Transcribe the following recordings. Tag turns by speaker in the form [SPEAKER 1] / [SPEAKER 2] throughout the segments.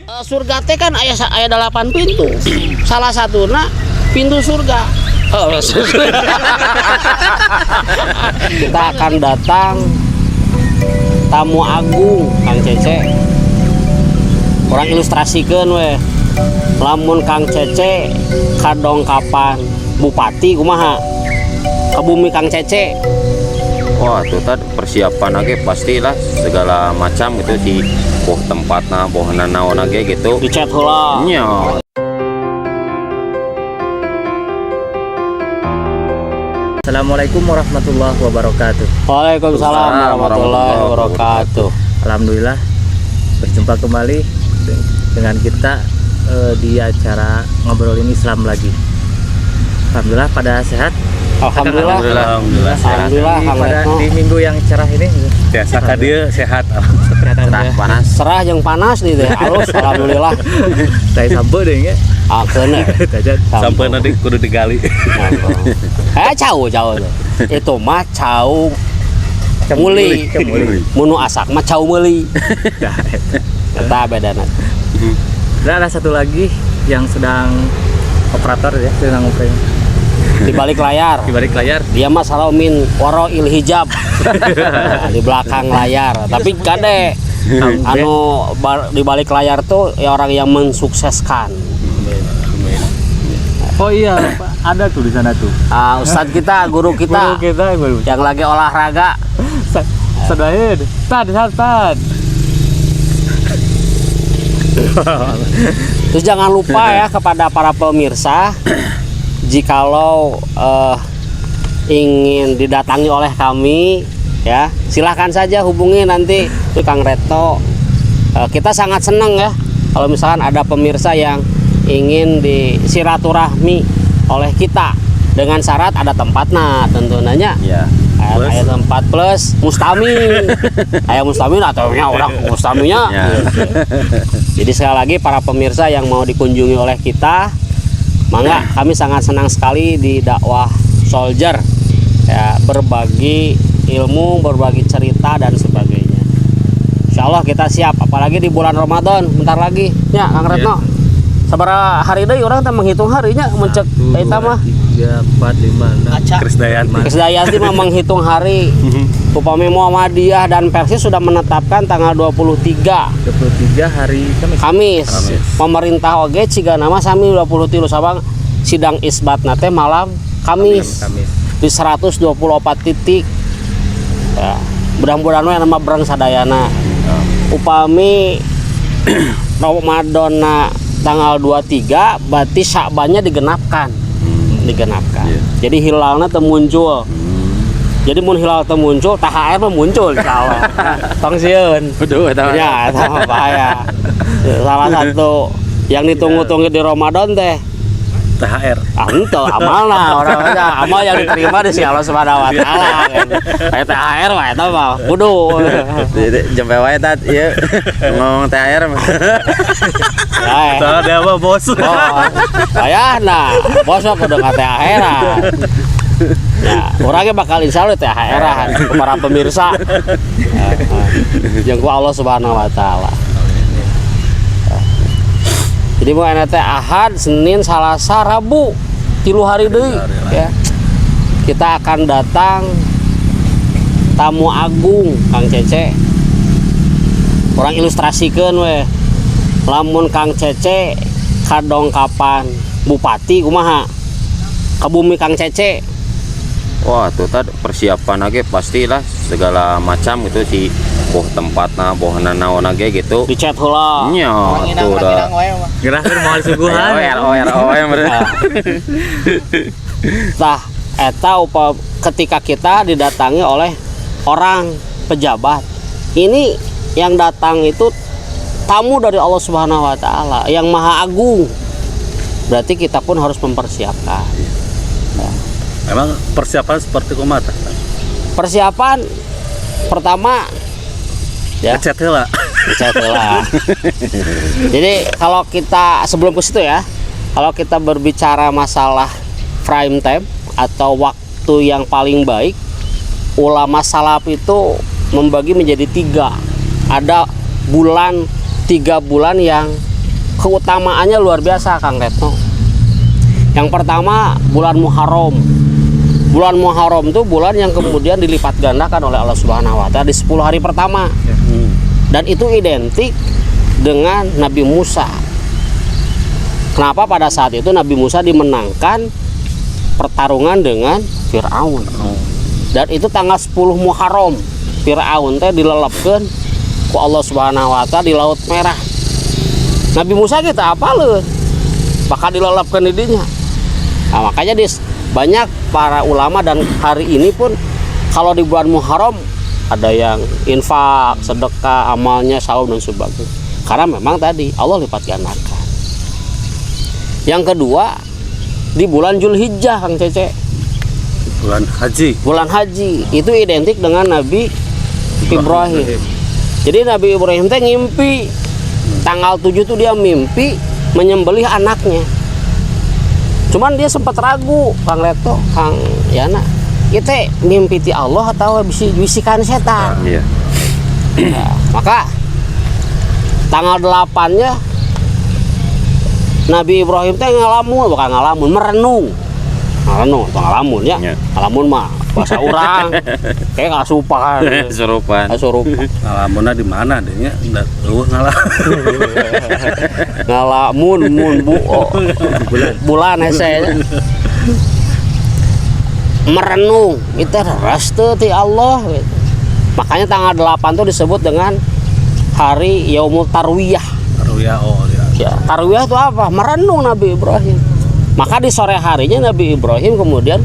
[SPEAKER 1] Surga teh kan aya 8 pintu. Salah satuna pintu surga. Kita akan datang tamu agung Kang Cece. Orang ilustrasikeun we. Lamun Kang Cece kadongkapan bupati kumaha? Ke bumi Kang Cece.
[SPEAKER 2] Wah, itu tadi persiapan lagi pastilah segala macam gitu di tempatna, bohna naon lagi gitu.
[SPEAKER 1] Dicat heula.
[SPEAKER 2] Nya.
[SPEAKER 3] Assalamualaikum warahmatullahi wabarakatuh.
[SPEAKER 1] Waalaikumsalam warahmatullahi wabarakatuh.
[SPEAKER 3] Alhamdulillah berjumpa kembali dengan kita di acara ngobrolin Islam lagi. Alhamdulillah pada sehat.
[SPEAKER 1] Alhamdulillah. Alhamdulillah.
[SPEAKER 3] Di minggu yang cerah ini.
[SPEAKER 4] Biasa ka dia sehat.
[SPEAKER 2] Cerah panas.
[SPEAKER 1] Cerah jeung panas nih teh. Alus alhamdulillah.
[SPEAKER 3] Saya sampe deh ya.
[SPEAKER 1] Akeun
[SPEAKER 4] Sampai nanti kudu digali.
[SPEAKER 1] Cau itu mah cau muli. Munu asak mah cau meuli. Eta bedana.
[SPEAKER 3] Dan ada satu lagi yang sedang operator ya, sedang operasi
[SPEAKER 1] Di balik layar.
[SPEAKER 3] di balik layar.
[SPEAKER 1] Dia mah salomin warail hijab. Di belakang layar. Tapi kade anu di balik layar tuh ya orang yang mensukseskan.
[SPEAKER 3] Oh iya, ada tuh di sana tuh.
[SPEAKER 1] Ustadz kita, guru kita, yang lagi olahraga.
[SPEAKER 3] Sedahid, tad.
[SPEAKER 1] Terus jangan lupa ya kepada para pemirsa, jikalau ingin didatangi oleh kami, ya silahkan saja hubungi nanti tuh Kang Reto. Kita sangat senang ya kalau misalkan ada pemirsa yang ingin disiraturahmi oleh kita dengan syarat ada tempatnya tentunya
[SPEAKER 2] Ya.
[SPEAKER 1] Ayat 4 plus mustami. Ayat mustami atau orang mustaminya.
[SPEAKER 2] Ya.
[SPEAKER 1] Jadi sekali lagi para pemirsa yang mau dikunjungi oleh kita, mangga kami sangat senang sekali di dakwah Soldier ya, berbagi ilmu, berbagi cerita dan sebagainya. Insya Allah kita siap, apalagi di bulan Ramadan bentar lagi ya Kang Retno. Sabaraha hari deui urang teh menghitung harinya mencek eta mah
[SPEAKER 3] 3, 4, 5, 6.
[SPEAKER 4] Krisdayanti.
[SPEAKER 1] Mah menghitung hari. Upami Muhammadiyah dan Persis sudah menetapkan tanggal 23
[SPEAKER 3] hari
[SPEAKER 1] Kamis. Pemerintah oge ciga nama sami 23 sabang sidang isbatna teh malam Kamis. Di 124 titik. Ya, mudah-mudahan we nama berang sadayana. Upami Ramadan tanggal 23 berarti Sya'bannya digenapkan. Jadi hilalna teu muncul. Jadi mun hilal teu muncul, THR mah muncul insyaallah. Tong sieun.
[SPEAKER 2] Betul eta.
[SPEAKER 1] Ya, eta mah bahaya. Salah satu yang ditunggu-tunggu di Ramadan teh
[SPEAKER 4] THR.
[SPEAKER 1] Henteu amalna orangnya, amal yang diterima di si Allah Subhanahu wa taala. Kayak THR wae eta mah kudu.
[SPEAKER 2] Jempe wae tat ieu ngomong THR mah.
[SPEAKER 4] Tah dia mah bos.
[SPEAKER 1] Ayahna, bos mah kudu ka THR-an. Ya, orangnya bakal insya Allah THR-an ke para pemirsa. Yang ku Allah Subhanahu wa taala. Jadi mau teh Ahad, Senin, Selasa, Rabu, 3 hari deui ya. Kita akan datang tamu agung Kang Cece. Orang ilustrasikeun we. Lamun Kang Cece kadongkapan bupati kumaha? Ke bumi Kang Cece.
[SPEAKER 2] Wah, itu tadi persiapan lagi pastilah segala macam gitu di tempatna, bohna naon lagi gitu.
[SPEAKER 1] Dicat heula.
[SPEAKER 2] Nya, tuh udah.
[SPEAKER 3] Gerahkeun moal suguhan.
[SPEAKER 1] Tah eta ketika kita didatangi oleh orang pejabat. Ini yang datang itu tamu dari Allah Subhanahu wa taala yang maha agung. Berarti kita pun harus mempersiapkan.
[SPEAKER 4] Emang persiapan seperti kumaha?
[SPEAKER 1] Persiapan pertama ya
[SPEAKER 4] Ngecat heula.
[SPEAKER 1] Jadi kalau kita sebelum ke situ ya, kalau kita berbicara masalah prime time atau waktu yang paling baik, ulama salaf itu membagi menjadi 3. Ada bulan 3 bulan yang keutamaannya luar biasa, Kang Retno. Yang pertama bulan Muharram. Bulan Muharram itu bulan yang kemudian dilipat gandakan oleh Allah Subhanahu wa taala di 10 hari pertama. Dan itu identik dengan Nabi Musa. Kenapa pada saat itu Nabi Musa dimenangkan pertarungan dengan Firaun. Dan itu tanggal 10 Muharram. Firaun teh dilelepkeun ku Allah Subhanahu wa taala di Laut Merah. Nabi Musa kita apaleun? Bakal dilelepkeun di dinya. Nah, makanya banyak para ulama dan hari ini pun kalau di bulan Muharram ada yang infak, sedekah, amalnya, saum dan sebagainya. Karena memang tadi Allah lipat gandakan. Yang kedua di bulan Zulhijjah, Kang Cece.
[SPEAKER 4] Bulan haji.
[SPEAKER 1] Bulan haji itu identik dengan Nabi Ibrahim. Jadi Nabi Ibrahim teh ngimpi tanggal 7 tuh dia mimpi menyembelih anaknya. Cuman dia sempat ragu, Kang Leto, Kang Yana. Itu mimpi ti Allah atau bisikan setan.
[SPEAKER 2] Iya.
[SPEAKER 1] Nah, maka tanggal 8-nya Nabi Ibrahim teh ngalamun, bukan ngalamun, merenung atau ngalamun ya. Ngalamun mah bahasa urang. Kayak kasupan.
[SPEAKER 2] Serupan.
[SPEAKER 4] Ngalamunna di mana dehnya? Enggak ngalah.
[SPEAKER 1] Ngalamun bulan hese. Merenung itu restu ti Allah gitu. Makanya tanggal 8 itu disebut dengan hari Yaumul Tarwiyah.
[SPEAKER 4] Tarwiyah
[SPEAKER 1] Ya, Tarwiyah itu apa? Merenung Nabi Ibrahim. Maka di sore harinya Nabi Ibrahim kemudian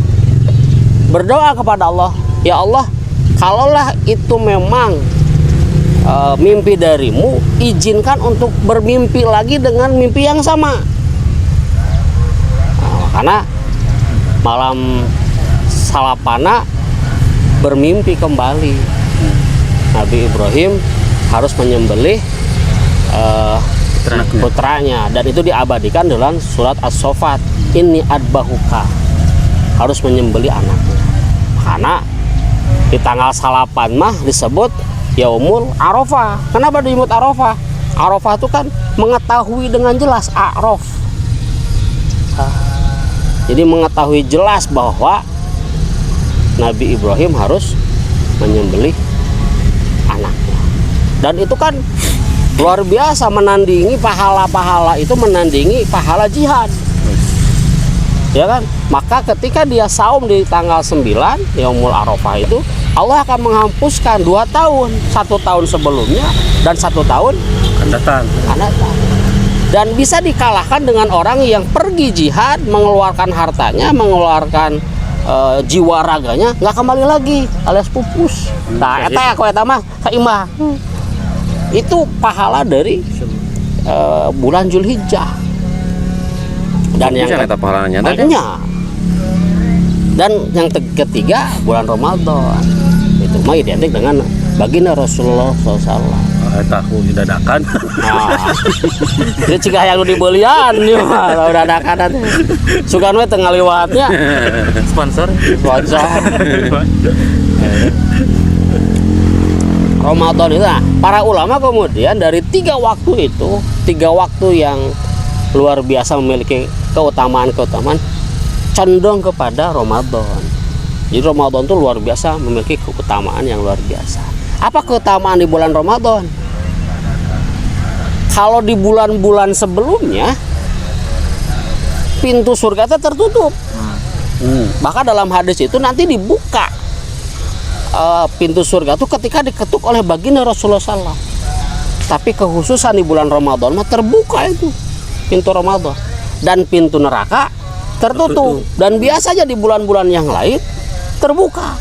[SPEAKER 1] berdoa kepada Allah, ya Allah, kalaulah itu memang mimpi darimu, izinkan untuk bermimpi lagi dengan mimpi yang sama. Nah, karena malam salapana bermimpi kembali. Nabi Ibrahim harus menyembelih putranya, dan itu diabadikan dalam surat As-Saffat, inni adbahuka, harus menyembelih anaknya. Karena di tanggal salapan mah disebut Yaumul Arafah. Kenapa disebut Arafah? Arafah itu kan mengetahui dengan jelas, Araf. Jadi mengetahui jelas bahwa Nabi Ibrahim harus menyembelih anaknya. Dan itu kan luar biasa, menandingi pahala-pahala itu, menandingi pahala jihad. Ya kan? Maka ketika dia saum di tanggal 9 Yaumul Arafah itu, Allah akan menghapuskan 2 tahun, 1 tahun sebelumnya dan 1 tahun
[SPEAKER 4] akan datang.
[SPEAKER 1] Dan bisa dikalahkan dengan orang yang pergi jihad, mengeluarkan hartanya, mengeluarkan jiwa raganya, nggak kembali lagi, alias pupus. Nah, eta mah saimbang. Itu pahala dari bulan Zulhijjah. Dan yang
[SPEAKER 2] pahalanya
[SPEAKER 1] banyak. Dan yang ketiga bulan Ramadan. Itu mah identik dengan baginda Rasulullah SAW.
[SPEAKER 4] Tahu dadakan.
[SPEAKER 1] Nah, itu jika yang dibelian nih mah dadakan nanti. Sugan we tengah liwatnya.
[SPEAKER 3] Sponsor.
[SPEAKER 1] Ramadan itu, nah, para ulama kemudian dari 3 waktu itu, 3 waktu yang luar biasa memiliki keutamaan cenderung kepada Ramadan. Jadi Ramadan itu luar biasa memiliki keutamaan yang luar biasa. Apa keutamaan di bulan Ramadan? Kalau di bulan-bulan sebelumnya pintu surga itu tertutup. Maka dalam hadis itu nanti dibuka pintu surga itu ketika diketuk oleh baginda Rasulullah SAW. Tapi kekhususan di bulan Ramadan mah terbuka itu pintu Ramadan, dan pintu neraka tertutup. Dan biasanya di bulan-bulan yang lain terbuka,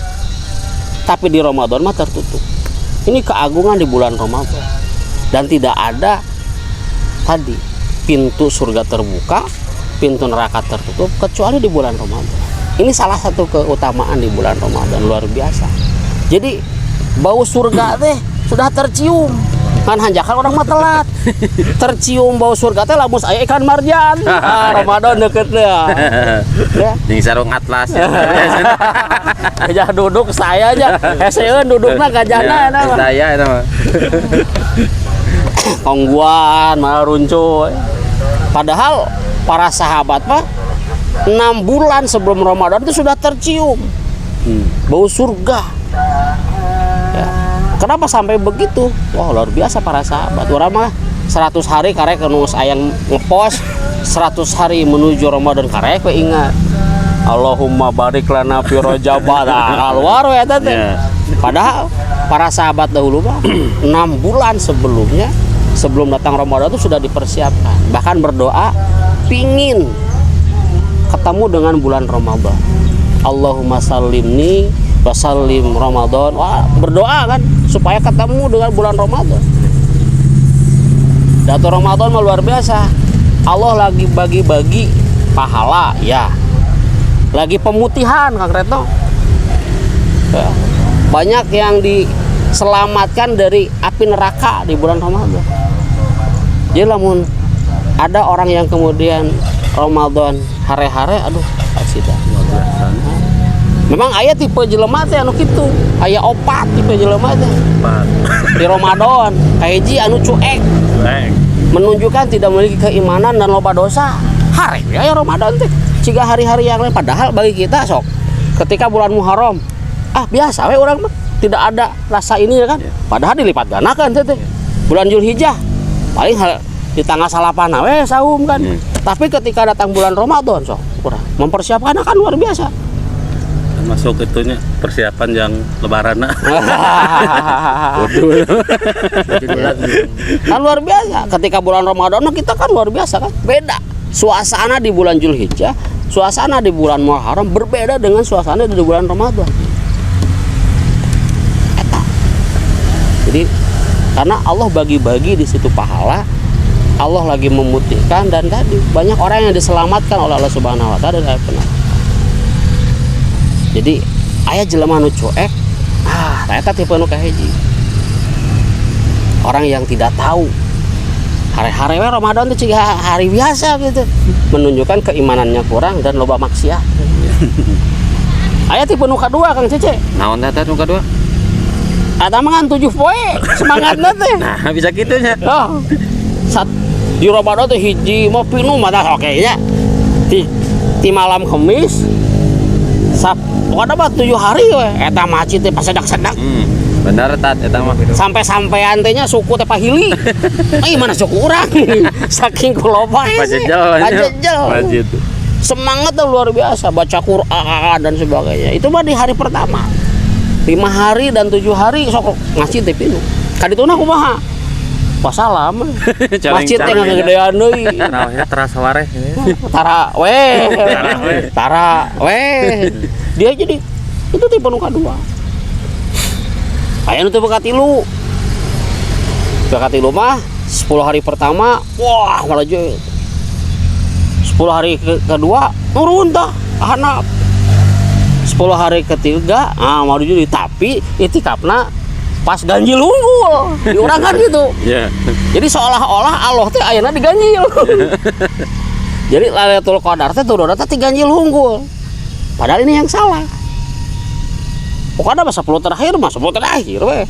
[SPEAKER 1] tapi di Ramadan mah tertutup. Ini keagungan di bulan Ramadan. Dan tidak ada tadi pintu surga terbuka, pintu neraka tertutup kecuali di bulan Ramadan. Ini salah satu keutamaan di bulan Ramadan luar biasa. Jadi bau surga teh sudah tercium. Kan hanjakan orang mah telat. Tercium bau surga teh lamun aya ikan marjan. Ramadan deket ya.
[SPEAKER 2] Jeung sarung atlas.
[SPEAKER 1] Gajah duduk saya aja. Heseun dudukna gajahna eta mah.
[SPEAKER 2] Saya eta mah.
[SPEAKER 1] kongguan malah runcuy. Padahal para sahabat mah 6 bulan sebelum Ramadan itu sudah tercium bau surga. Ya. Kenapa sampai begitu? Wah, luar biasa para sahabat. Orang mah 100 hari karek kenus ayang ngepost 100 hari menuju Ramadan karek we ingat. Allahumma barik lana fi Rajab. Keluar we eta teh. Padahal para sahabat dahulu mah 6 bulan sebelumnya, sebelum datang Ramadan itu sudah dipersiapkan. Bahkan berdoa pingin ketemu dengan bulan Ramadan. Allahumma sallimni wa sallim Ramadan. Wah, berdoa kan supaya ketemu dengan bulan Ramadan. Datu Ramadan mah luar biasa. Allah lagi bagi-bagi pahala, ya. Lagi pemutihan Kang Retno. Ya. Banyak yang diselamatkan dari api neraka di bulan Ramadan. Jadi lamun ada orang yang kemudian Ramadan hare-hare, aduh asida. Memang aya tipe jelema teh anu kitu, aya opat tipe jelema teh. Di Ramadan, kahiji anu cuek. Menunjukkan tidak memiliki keimanan dan loba dosa. Hari aya Ramadan teh. Ciga hari-hari yang lain, padahal bagi kita sok ketika bulan Muharram, biasa we orang mah tidak ada rasa ini ya kan. Padahal dilipat gandakan teh. Bulan Zulhijjah paling di tanggal 8 we saum kan. Tapi ketika datang bulan Ramadan sok urang mempersiapkan akan luar biasa.
[SPEAKER 4] Masuk itunya persiapan yang lebaran.
[SPEAKER 1] Kan luar biasa. Ketika bulan Ramadan kita kan luar biasa kan. Beda. Suasana di bulan Zulhijjah, suasana di bulan Muharram berbeda dengan suasana di bulan Ramadan. Eta. Jadi karena Allah bagi-bagi di situ pahala, Allah lagi memutihkan, dan tadi banyak orang yang diselamatkan oleh Allah Subhanahu wa taala dari api neraka. Jadi aya jelema nu cuek, eta tipe nu kahiji. Orang yang tidak tahu hari-hari Ramadan itu ciga hari biasa gitu, menunjukkan keimanannya kurang dan loba maksiat. Aya tipe nu kadua Kang Cece.
[SPEAKER 2] Naon teh nu kadua?
[SPEAKER 1] Eta mah 7 poe semangatna teh.
[SPEAKER 2] Nah, bisa kitu nya.
[SPEAKER 1] Oh. Di Ramadan teh hiji mah pinu mah oke nya. Ti malam Kamis pokoknya mah 7 hari we eta macet teh pasedak-sedak.
[SPEAKER 2] Bener tat eta mah.
[SPEAKER 1] Sampai-sampean teh nya suku teh pahili. Mana suku urang. Saking kuloba
[SPEAKER 2] Pajejel.
[SPEAKER 1] Semangat tuh luar biasa baca Quran dan sebagainya. Itu mah di hari pertama. 5 hari dan 7 hari sok ngasih teh pinu. Kadituna kumaha? Wassalam. Masjid teh ngagedean deui.
[SPEAKER 3] Tarawihnya terasa wareh.
[SPEAKER 1] Tara we. Dia jadi itu tipe nu kadua. Aya nu tipe katilu. Tipe katilu mah 10 hari pertama wah ngalajeut. 10 hari kedua nurun tah ahanap. 10 hari ketiga mau jadi tapi itikafna pas ganjil unggul di urang kan gitu. Jadi seolah-olah Allah teh ayeuna diganjil. Jadi Lailatul Qadar teh turun teh ganjil unggul. Padahal ini yang salah. Pokoknya mah 10 terakhir mah 10 terakhir we.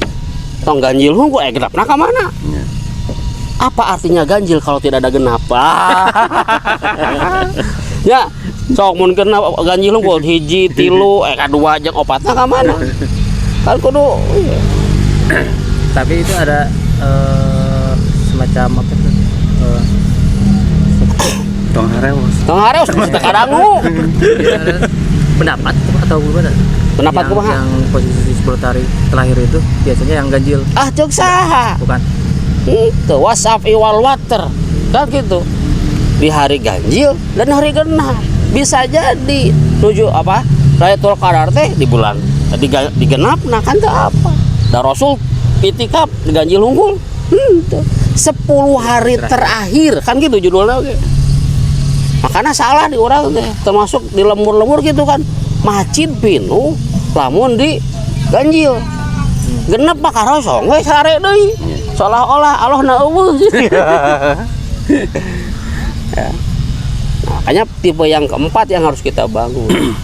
[SPEAKER 1] Tong ganjil unggul genapna ka mana? Apa artinya ganjil kalau tidak ada genap? Ya, sok mun kena ganjil unggul hiji, tilu, kadua jeung opatna ka mana? Kan kudu
[SPEAKER 3] Tapi itu ada semacam apa tuh?
[SPEAKER 4] Tong hareus
[SPEAKER 1] mesti kadangu.
[SPEAKER 3] Pendapat atau gimana?
[SPEAKER 1] Pendapat kumaha?
[SPEAKER 3] Yang posisi 10 hari terakhir itu biasanya yang ganjil.
[SPEAKER 1] Cek saha?
[SPEAKER 3] Bukan.
[SPEAKER 1] Itu wasaf iwal water. Kan gitu. Di hari ganjil dan hari genap. Bisa jadi tujuh apa? Lailatul Qadar teh di bulan digenap nah kan teh apa? Da Rasul itikaf di ganjil unggul. 10 hari terakhir kan gitu judulnya oke. Makanya salah di orang teh termasuk di lembur-lembur gitu kan. Masjid pinu lamun di ganjil. Genep mah karosong we sare deui. Seolah-olah Allah na eueuh. Ya. Makanya tipe yang keempat yang harus kita bangun.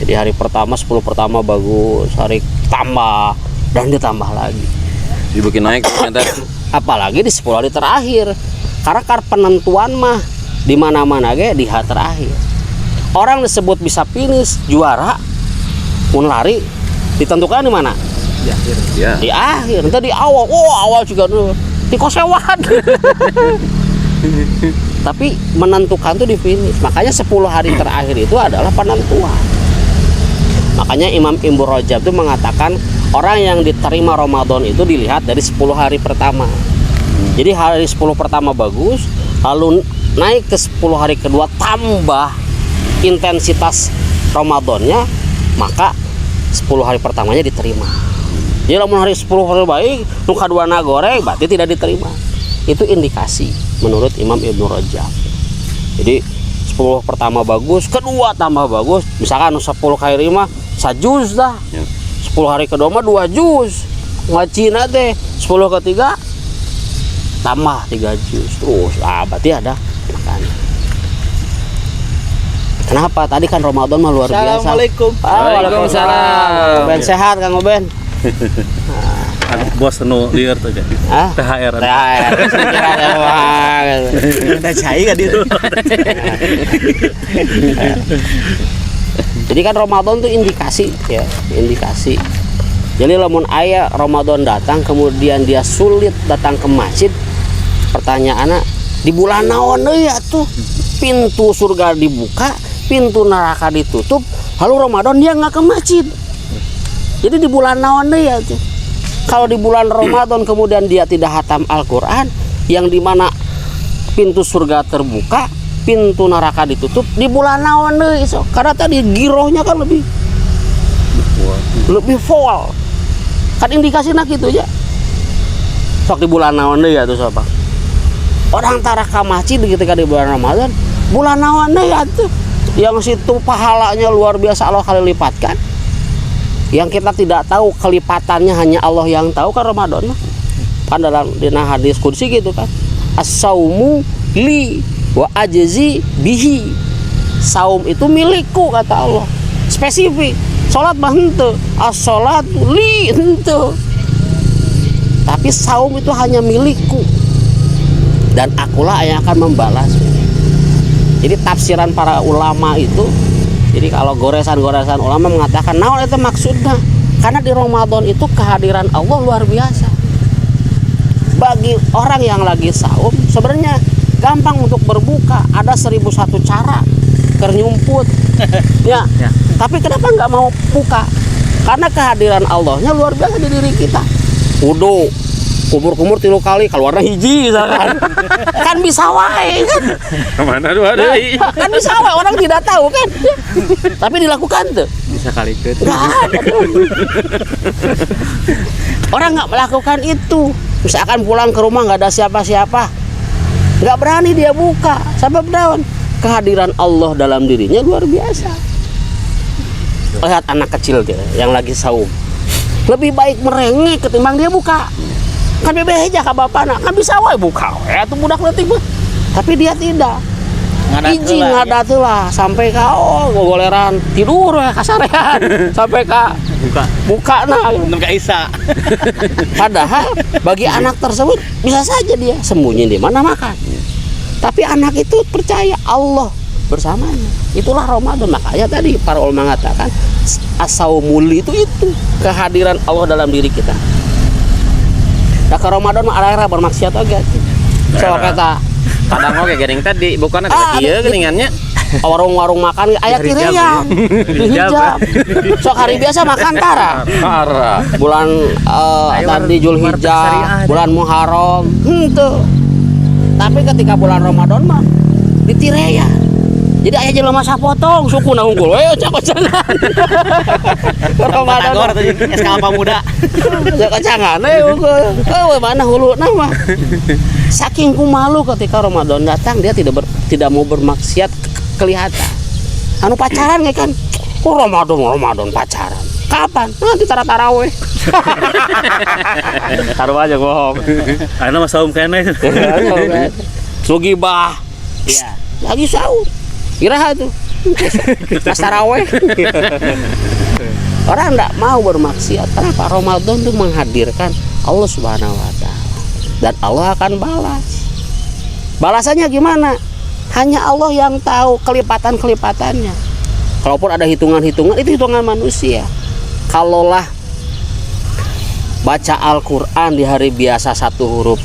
[SPEAKER 1] Jadi hari pertama 10 pertama bagus, hari tambah dan ditambah lagi.
[SPEAKER 2] Dibikin naik ternyata
[SPEAKER 1] apalagi di 10 hari terakhir. Karena penentuan mah di mana-mana ge di hari terakhir. Orang disebut bisa finish juara mun lari ditentukan di mana?
[SPEAKER 3] Di akhir.
[SPEAKER 2] Ya.
[SPEAKER 1] Di akhir, entah di awal. Oh, awal juga dulu di kosewan. Tapi menentukan tuh di finish. Makanya 10 hari terakhir itu adalah penentuan. Makanya Imam Ibnu Rajab itu mengatakan orang yang diterima Ramadan itu dilihat dari 10 hari pertama. Jadi hari 10 pertama bagus, lalu naik ke 10 hari kedua tambah intensitas Ramadannya, maka 10 hari pertamanya diterima. Jadi lamun hari 10 hari baik, nu kaduana goreng berarti tidak diterima. Itu indikasi menurut Imam Ibnu Rajab. Jadi 10 pertama bagus, kedua tambah bagus. Misalkan 10 kali mah sajuz dah.
[SPEAKER 2] Ya.
[SPEAKER 1] 10 hari kedua mah 2 juz. Ngacina teh 10 ketiga tambah 3 juz. Terus berarti ada makanya. Kenapa? Tadi kan Ramadan mah luar biasa.
[SPEAKER 3] Assalamualaikum.
[SPEAKER 1] Waalaikumsalam. Ben sehat Kang Oben.
[SPEAKER 4] Bos nu lieur tuh ya.
[SPEAKER 1] Ah?
[SPEAKER 4] THR.
[SPEAKER 1] THR.
[SPEAKER 3] Udah cai kan itu.
[SPEAKER 1] Jadi kan Ramadan tuh indikasi ya, indikasi. Jadi lamun aya Ramadan datang kemudian dia sulit datang ke masjid, pertanyaannya di bulan naon deui atuh? Pintu surga dibuka, pintu neraka ditutup, lalu Ramadan dia nggak ke masjid. Jadi di bulan naon deui atuh? Kalau di bulan Ramadan kemudian dia tidak hatam Al-Qur'an, yang dimana pintu surga terbuka, pintu neraka ditutup, di bulan naon deui so? Karena tadi girohnya kan lebih full. Kan indikasinya gitu ya. Sok di bulan naon deui atuh sobat. Orang tara ka masjid ketika di bulan Ramadan, bulan naon deui atuh? Yang situ pahalanya luar biasa Allah kali lipatkan. Yang kita tidak tahu kelipatannya hanya Allah yang tahu kan Ramadan. Kan dalam dina hadis qudsi gitu kan. As-saumu li wa ajzi bihi. Saum itu milikku kata Allah. Spesifik. Salat mah henteu. As-salatu li henteu. Tapi saum itu hanya milikku. Dan akulah yang akan membalas. Jadi tafsiran para ulama itu, jadi kalau goresan-goresan ulama mengatakan naon itu maksudnya, karena di Ramadan itu kehadiran Allah luar biasa. Bagi orang yang lagi saum sebenarnya gampang untuk berbuka, ada 1001 cara kernyumput ya. Tapi kenapa nggak mau buka? Karena kehadiran Allahnya luar biasa di diri kita. Wudu kumur-kumur 3 kali keluarnya hiji misalkan. Kan bisa wae kan.
[SPEAKER 2] Kemana dua deui?
[SPEAKER 1] Kan bisa wae, orang tidak tahu kan. Tapi dilakukan tuh.
[SPEAKER 3] Bisa kali itu.
[SPEAKER 1] Nggak ada tuh. Orang nggak melakukan itu. Misalkan pulang ke rumah nggak ada siapa-siapa, nggak berani dia buka. Sebab daun kehadiran Allah dalam dirinya luar biasa. Lihat anak kecil dia yang lagi saum, lebih baik merengek ketimbang dia buka. Kan bebeja ka bapana, kan bisa wae buka. Tuh budak leutik mah. Tapi dia tidak. Iji ngadateulah sampai ka gogoleran tidur ya kasarean sampai ka buka nah
[SPEAKER 3] Nggak Isa.
[SPEAKER 1] padahal bagi anak tersebut bisa saja dia sembunyi di mana makan, tapi anak itu percaya Allah bersamanya. Itulah Ramadan. Makanya tadi para ulama mengatakan as-saumul itu kehadiran Allah dalam diri kita. Nah ke Ramadan mah arah-arah bermaksiat oge. So kata
[SPEAKER 2] Kadang oke gering tadi bukan
[SPEAKER 1] Ah,
[SPEAKER 2] ieu geuningannya.
[SPEAKER 1] warung-warung makan aya kireang hijab. Sok hari biasa makan tara.
[SPEAKER 2] Parah.
[SPEAKER 1] Bulan tadi Zulhijjah, bulan Muharram, henteu. Tapi ketika bulan Ramadan mah ditireya. Jadi aya jelema sapotong sukuna unggul we ocak-ocakan. Ramadan
[SPEAKER 3] Tagor tadi SK Muda.
[SPEAKER 1] ocak-ocakan unggul. Oh mana huluna mah. Saking kumalu ketika Ramadan datang dia tidak mau bermaksiat kelihatan. Anu pacaran kan? Oh Ramadan pacaran. Kapan? Nanti tarawih. Taruh aja bohong.
[SPEAKER 4] Ayeuna mah saum keneh.
[SPEAKER 1] Sugibah. Iya. Lagi saum. Kira tuh. Pas tarawih. Orang enggak mau bermaksiat. Kenapa? Ramadan tuh menghadirkan Allah Subhanahu wa taala. dan Allah akan balas. Balasannya gimana? Hanya Allah yang tahu kelipatan-kelipatannya. Kalaupun ada hitungan-hitungan, itu hitungan manusia. Kalaulah baca Al-Quran di hari biasa 1 huruf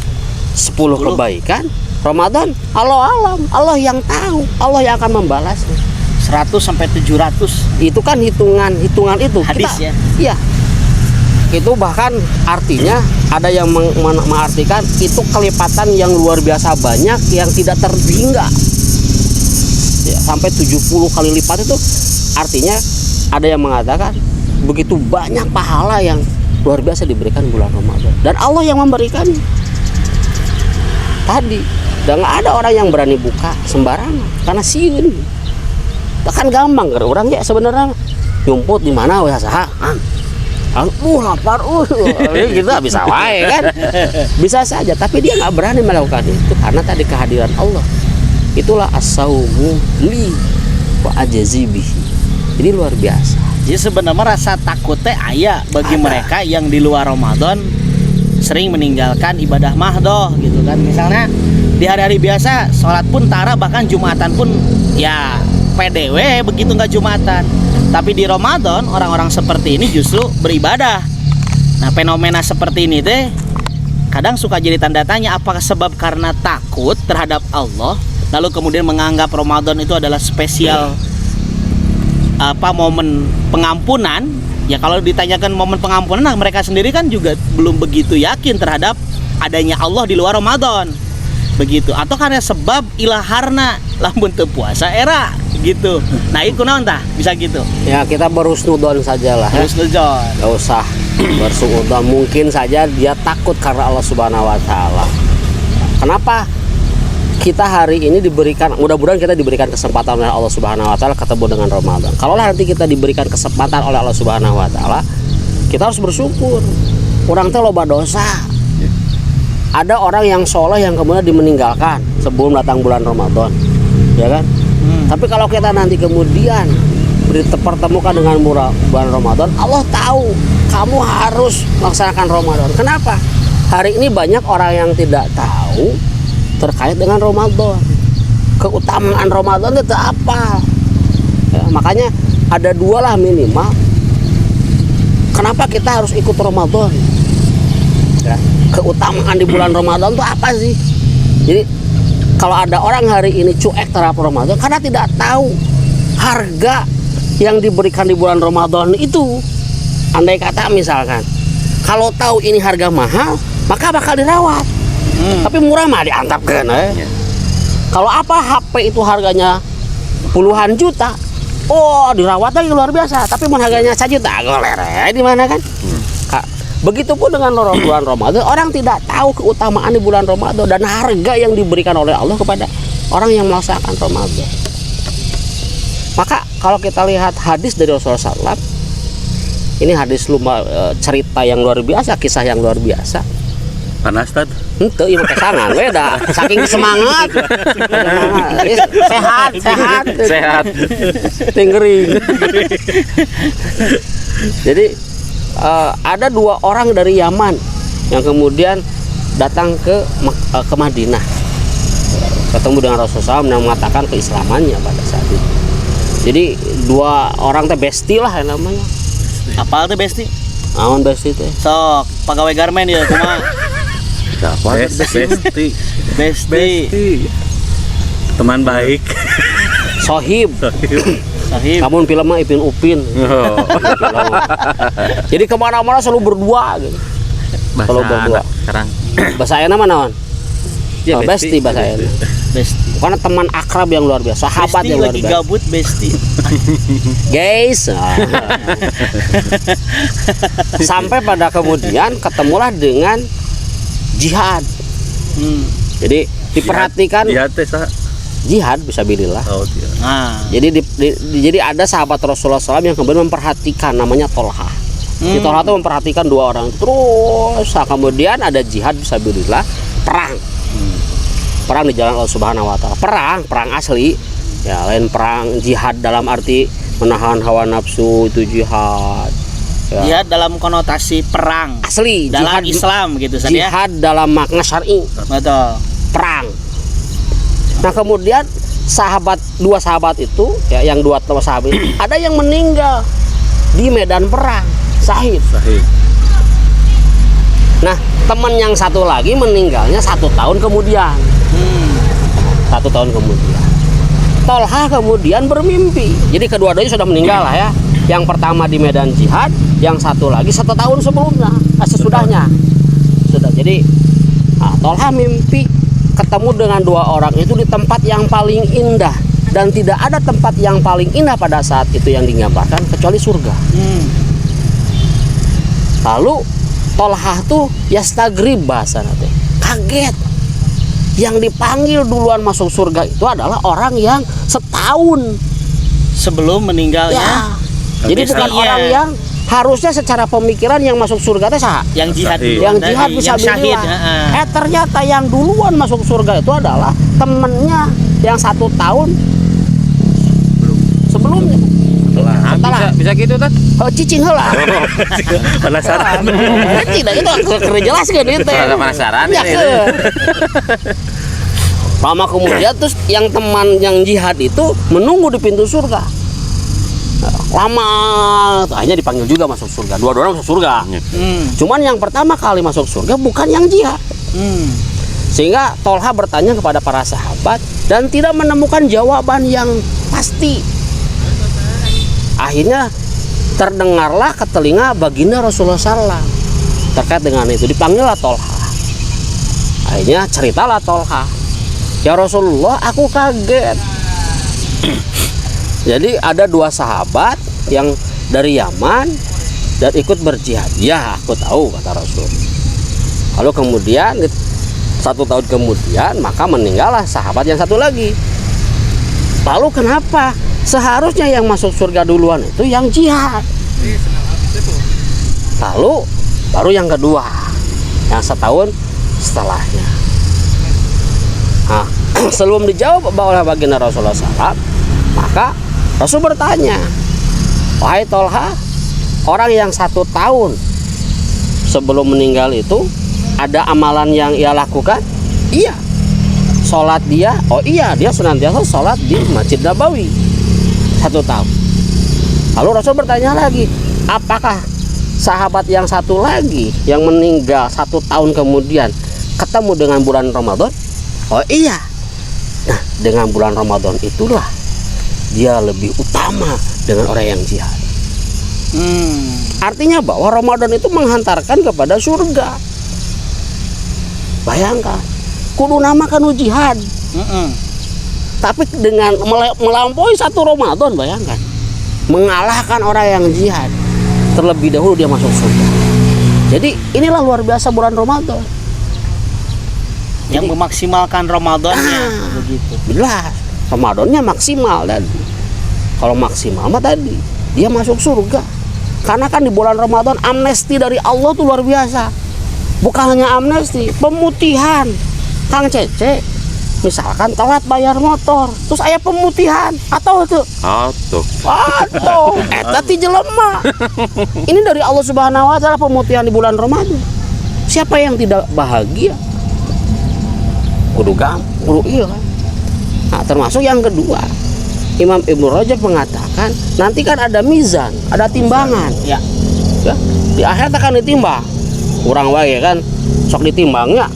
[SPEAKER 1] 10 kebaikan, Ramadan Allah alam, Allah yang tahu, Allah yang akan membalasnya.
[SPEAKER 5] 100 sampai 700
[SPEAKER 1] Itu kan hitungan itu
[SPEAKER 5] hadis ya.
[SPEAKER 1] Iya. Itu bahkan artinya ada yang mengartikan itu kelipatan yang luar biasa banyak yang tidak terhingga. Ya, sampai 70 kali lipat itu artinya ada yang mengatakan begitu banyak pahala yang luar biasa diberikan bulan Ramadan dan Allah yang memberikan tadi. Dan nggak ada orang yang berani buka sembarangan karena sieun. Kan gampang kan orang ya sebenarnya nyumput di mana weh saha. Lapar gitu bisa wae kan. Bisa saja tapi dia nggak berani melakukan itu karena tadi kehadiran Allah. Itulah as-saumu li wa ajazibihi. Jadi luar biasa.
[SPEAKER 5] Jadi sebenarnya rasa takutnya aya bagi
[SPEAKER 1] Ada.
[SPEAKER 5] mereka yang di luar Ramadan sering meninggalkan ibadah mahdoh gitu kan. Misalnya di hari-hari biasa sholat pun tara, bahkan Jumatan pun ya PDW begitu nggak Jumatan. Tapi di Ramadan orang-orang seperti ini justru beribadah. Nah fenomena seperti ini teh kadang suka jadi tanda tanya, apakah sebab karena takut terhadap Allah lalu kemudian menganggap Ramadan itu adalah spesial momen pengampunan. Ya kalau ditanyakan momen pengampunan, nah mereka sendiri kan juga belum begitu yakin terhadap adanya Allah di luar Ramadan begitu, atau karena sebab ilaharna lamun teu puasa era gitu. Nah itu naon tah bisa gitu.
[SPEAKER 1] Ya kita berhusnudon sajalah ya.
[SPEAKER 5] Terus ngejon.
[SPEAKER 1] Gak usah bersuudzon. Mungkin saja dia takut karena Allah Subhanahu wa taala. Kenapa kita hari ini diberikan, mudah-mudahan kita diberikan kesempatan oleh Allah Subhanahu wa taala ketemu dengan Ramadan. Kalau nanti kita diberikan kesempatan oleh Allah Subhanahu wa taala, kita harus bersyukur. Orang teh loba dosa. Ada orang yang soleh yang kemudian dimeninggalkan sebelum datang bulan Ramadan, ya kan? Tapi kalau kita nanti kemudian dipertemukan dengan bulan Ramadan, Allah tahu kamu harus melaksanakan Ramadan. Kenapa? Hari ini banyak orang yang tidak tahu terkait dengan Ramadan. Keutamaan Ramadan itu apa? Ya, makanya ada 2 lah minimal. Kenapa kita harus ikut Ramadan? Ya, keutamaan di bulan Ramadan itu apa sih? Jadi kalau ada orang hari ini cuek terhadap Ramadan karena tidak tahu harga yang diberikan di bulan Ramadan itu. Andai kata misalkan kalau tahu ini harga mahal, maka bakal dirawat. Tapi murah mah diantapkan. Kalau apa HP itu harganya puluhan juta, oh dirawat lagi luar biasa. Tapi harganya 1 juta, goler di mana kan? Begitupun dengan bulan Ramadan, orang tidak tahu keutamaan di bulan Ramadan dan harga yang diberikan oleh Allah kepada orang yang melaksanakan Ramadan. Maka kalau kita lihat hadis dari Rasulullah SAW, ini hadis cerita yang luar biasa, kisah yang luar biasa.
[SPEAKER 4] Panas tad.
[SPEAKER 1] Itu ieu kesangan we dah saking semangat. Sehat. Tinggering. Jadi ada 2 orang dari Yaman yang kemudian datang ke Madinah, ketemu dengan Rasulullah SAW yang mengatakan keislamannya pada saat itu. Jadi 2 orang teh besti lah yang namanya.
[SPEAKER 5] Apal tuh besti?
[SPEAKER 1] Naon besti teh?
[SPEAKER 5] Sok pegawai garmen ya kumaha? Besti.
[SPEAKER 4] Teman baik.
[SPEAKER 1] Sohib.
[SPEAKER 5] Sahib.
[SPEAKER 1] Kamu film mah Ipin Upin. Jadi kemana-mana selalu berdua gitu. Selalu berdua.
[SPEAKER 3] Sekarang
[SPEAKER 1] Bahasa Ayeuna mana naon?
[SPEAKER 3] ya,
[SPEAKER 1] Besti bahasa Ayeuna.
[SPEAKER 5] Besti.
[SPEAKER 1] Karena teman akrab yang luar biasa, sahabat
[SPEAKER 5] Besti
[SPEAKER 1] yang luar
[SPEAKER 5] lagi
[SPEAKER 1] biasa.
[SPEAKER 5] gabut besti.
[SPEAKER 1] Guys, sampai pada kemudian ketemulah dengan jihad. Jadi diperhatikan
[SPEAKER 4] Jihad teh saha?
[SPEAKER 1] jihad bisa bilillah.
[SPEAKER 4] Oh, iya.
[SPEAKER 5] Nah,
[SPEAKER 1] Jadi ada sahabat Rasulullah SAW yang kemudian memperhatikan, namanya Tolha. Di Tolha itu memperhatikan 2 orang terus. Nah, kemudian ada jihad bisa bilillah, perang. Perang di jalan Allah Subhanahu wa taala. Perang asli. Ya, lain perang jihad dalam arti menahan hawa nafsu itu jihad. Ya.
[SPEAKER 5] Jihad dalam konotasi perang.
[SPEAKER 1] Asli
[SPEAKER 5] Dalam
[SPEAKER 1] jihad,
[SPEAKER 5] Islam gitu San, ya.
[SPEAKER 1] jihad dalam makna syar'i,
[SPEAKER 5] Betul.
[SPEAKER 1] perang. Nah kemudian dua sahabat itu ya, yang dua sahabat itu, ada yang meninggal di medan perang, syahid.
[SPEAKER 4] Sahih.
[SPEAKER 1] Nah teman yang satu lagi meninggalnya 1 tahun kemudian. 1 tahun kemudian Tolha kemudian bermimpi. Jadi kedua-duanya sudah meninggal lah ya. Yang pertama di medan jihad, yang satu lagi 1 tahun sebelumnya, sesudahnya sudah. Jadi Tolha mimpi ketemu dengan 2 orang itu di tempat yang paling indah, dan tidak ada tempat yang paling indah pada saat itu yang digambarkan kecuali surga. Lalu Tolha tuh yastagrib bahasa nanti, kaget. Yang dipanggil duluan masuk surga itu adalah orang yang setahun
[SPEAKER 5] Sebelum meninggalnya
[SPEAKER 1] ya. Jadi bukan
[SPEAKER 5] Iya.
[SPEAKER 1] orang yang harusnya secara pemikiran yang masuk surga teh sah.
[SPEAKER 5] yang jihad
[SPEAKER 4] Sahih.
[SPEAKER 5] dulu.
[SPEAKER 1] Yang jihad bisa
[SPEAKER 5] yang syahid.
[SPEAKER 1] ternyata yang duluan masuk surga itu adalah temennya yang 1 tahun sebelumnya.
[SPEAKER 2] Nah, bisa gitu Tat.
[SPEAKER 1] Cicing heula.
[SPEAKER 4] Penasaran.
[SPEAKER 1] Tidak itu aku jelaskeun itu.
[SPEAKER 2] Ada penasaran
[SPEAKER 1] Ya,
[SPEAKER 2] ini.
[SPEAKER 1] lama kemudian terus yang teman yang jihad itu menunggu di pintu surga. Lama akhirnya dipanggil juga masuk surga. Dua-duanya masuk surga. Cuman yang pertama kali masuk surga bukan yang jihad. Sehingga Tolha bertanya kepada para sahabat dan tidak menemukan jawaban yang pasti. Akhirnya terdengarlah ke telinga baginda Rasulullah SAW terkait dengan itu. Dipanggillah Tolha. Akhirnya ceritalah Tolha, ya Rasulullah, aku kaget. Jadi ada 2 sahabat yang dari Yaman dan ikut berjihad. Ya aku tahu, kata Rasul. Lalu kemudian 1 tahun kemudian maka meninggallah sahabat yang satu lagi. Lalu kenapa seharusnya yang masuk surga duluan itu yang jihad? Lalu baru yang kedua, yang setahun setelahnya. Nah, sebelum dijawab oleh baginda Rasulullah SAW, maka Rasul bertanya, wahai Tolha, orang yang 1 tahun sebelum meninggal itu ada amalan yang ia lakukan? Iya. Sholat dia, oh iya, dia senantiasa sholat di Masjid Nabawi 1 tahun. Lalu Rasul bertanya lagi, apakah sahabat yang satu lagi yang meninggal 1 tahun kemudian ketemu dengan bulan Ramadan? Oh iya. Nah, dengan bulan Ramadan itulah dia lebih utama dengan orang yang jihad. Artinya bahwa Ramadan itu menghantarkan kepada surga. Bayangkan, kudu namakan jihad. Tapi dengan melampaui 1 Ramadan, bayangkan, mengalahkan orang yang jihad, terlebih dahulu dia masuk surga. Jadi inilah luar biasa bulan Ramadan.
[SPEAKER 5] Yang memaksimalkan Ramadannya begitu.
[SPEAKER 1] Jelas Ramadannya maksimal, dan kalau maksimal mah tadi dia masuk surga. Karena kan di bulan Ramadan amnesti dari Allah tuh luar biasa. Bukan hanya amnesti, pemutihan. Kang Cece misalkan telat bayar motor, terus aya pemutihan atau itu eta ti jelema. Ini dari Allah Subhanahu wa taala, pemutihan di bulan Ramadan. Siapa yang tidak bahagia? Kudu iya kan. Nah, termasuk yang kedua, Imam Ibnu Rajab mengatakan nanti kan ada mizan, ada timbangan. Ya. Di akhir akan ditimbang. Kurang wae kan sok ditimbangnya.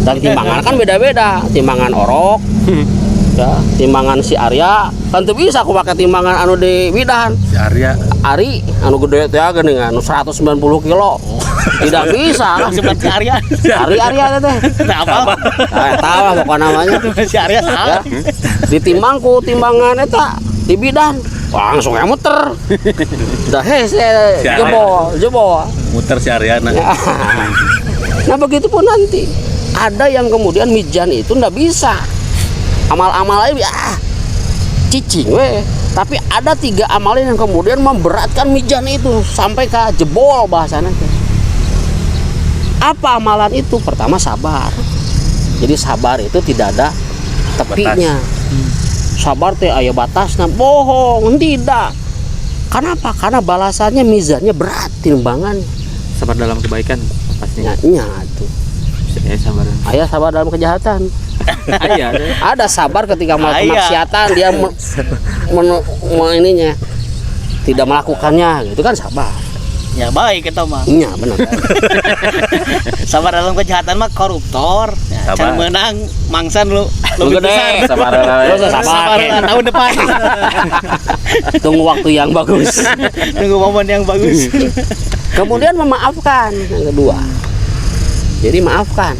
[SPEAKER 1] Dan timbangan kan beda-beda, timbangan orok, ya, timbangan si Arya, kan tuh bisa aku pakai timbangan anu di bidan.
[SPEAKER 4] Si Arya.
[SPEAKER 1] Ari, anu gede teh geuning anu 190 kilo. Tidak bisa lah.
[SPEAKER 5] Seperti Arya.
[SPEAKER 1] Arya teh.
[SPEAKER 5] Apa?
[SPEAKER 1] Tahu lah pokoknya namanya.
[SPEAKER 5] Si Arya salah.
[SPEAKER 1] Ya. Ditimbang ku timbangan eta di bidan. Langsung muter. Dah jebol.
[SPEAKER 4] Muter si Arya.
[SPEAKER 1] Nah begitu pun nanti ada yang kemudian mijan itu ndak bisa, amal-amal lain cicing weh, tapi ada 3 amalan yang kemudian memberatkan mijan itu sampai ke jebol bahasanya. Apa amalan itu? Pertama sabar. Jadi sabar itu tidak ada tepinya. Sabar teh aya batasna, bohong tidak. Kenapa? Karena balasannya mizannya berat. timbangan
[SPEAKER 3] Sabar dalam kebaikan pastinya.
[SPEAKER 1] nya tuh.
[SPEAKER 3] Saya sabar.
[SPEAKER 1] Ayah sabar dalam kejahatan.
[SPEAKER 3] Iya.
[SPEAKER 1] Ada sabar ketika melakukan
[SPEAKER 5] Ayah.
[SPEAKER 1] kemaksiatan, dia ininya tidak melakukannya, gitu kan sabar.
[SPEAKER 5] Ya baik kita mah.
[SPEAKER 1] Iya benar.
[SPEAKER 5] Sabar dalam kejahatan mah koruptor. Ya,
[SPEAKER 4] Sabar.
[SPEAKER 5] cara menang mangsan lu lebih
[SPEAKER 1] Gede.
[SPEAKER 5] besar.
[SPEAKER 2] Sabar
[SPEAKER 1] Terus
[SPEAKER 2] lah.
[SPEAKER 1] sabar.
[SPEAKER 5] Tahun depan.
[SPEAKER 1] Tunggu waktu yang bagus.
[SPEAKER 5] Tunggu momen yang bagus.
[SPEAKER 1] Kemudian memaafkan yang kedua. Jadi maafkan.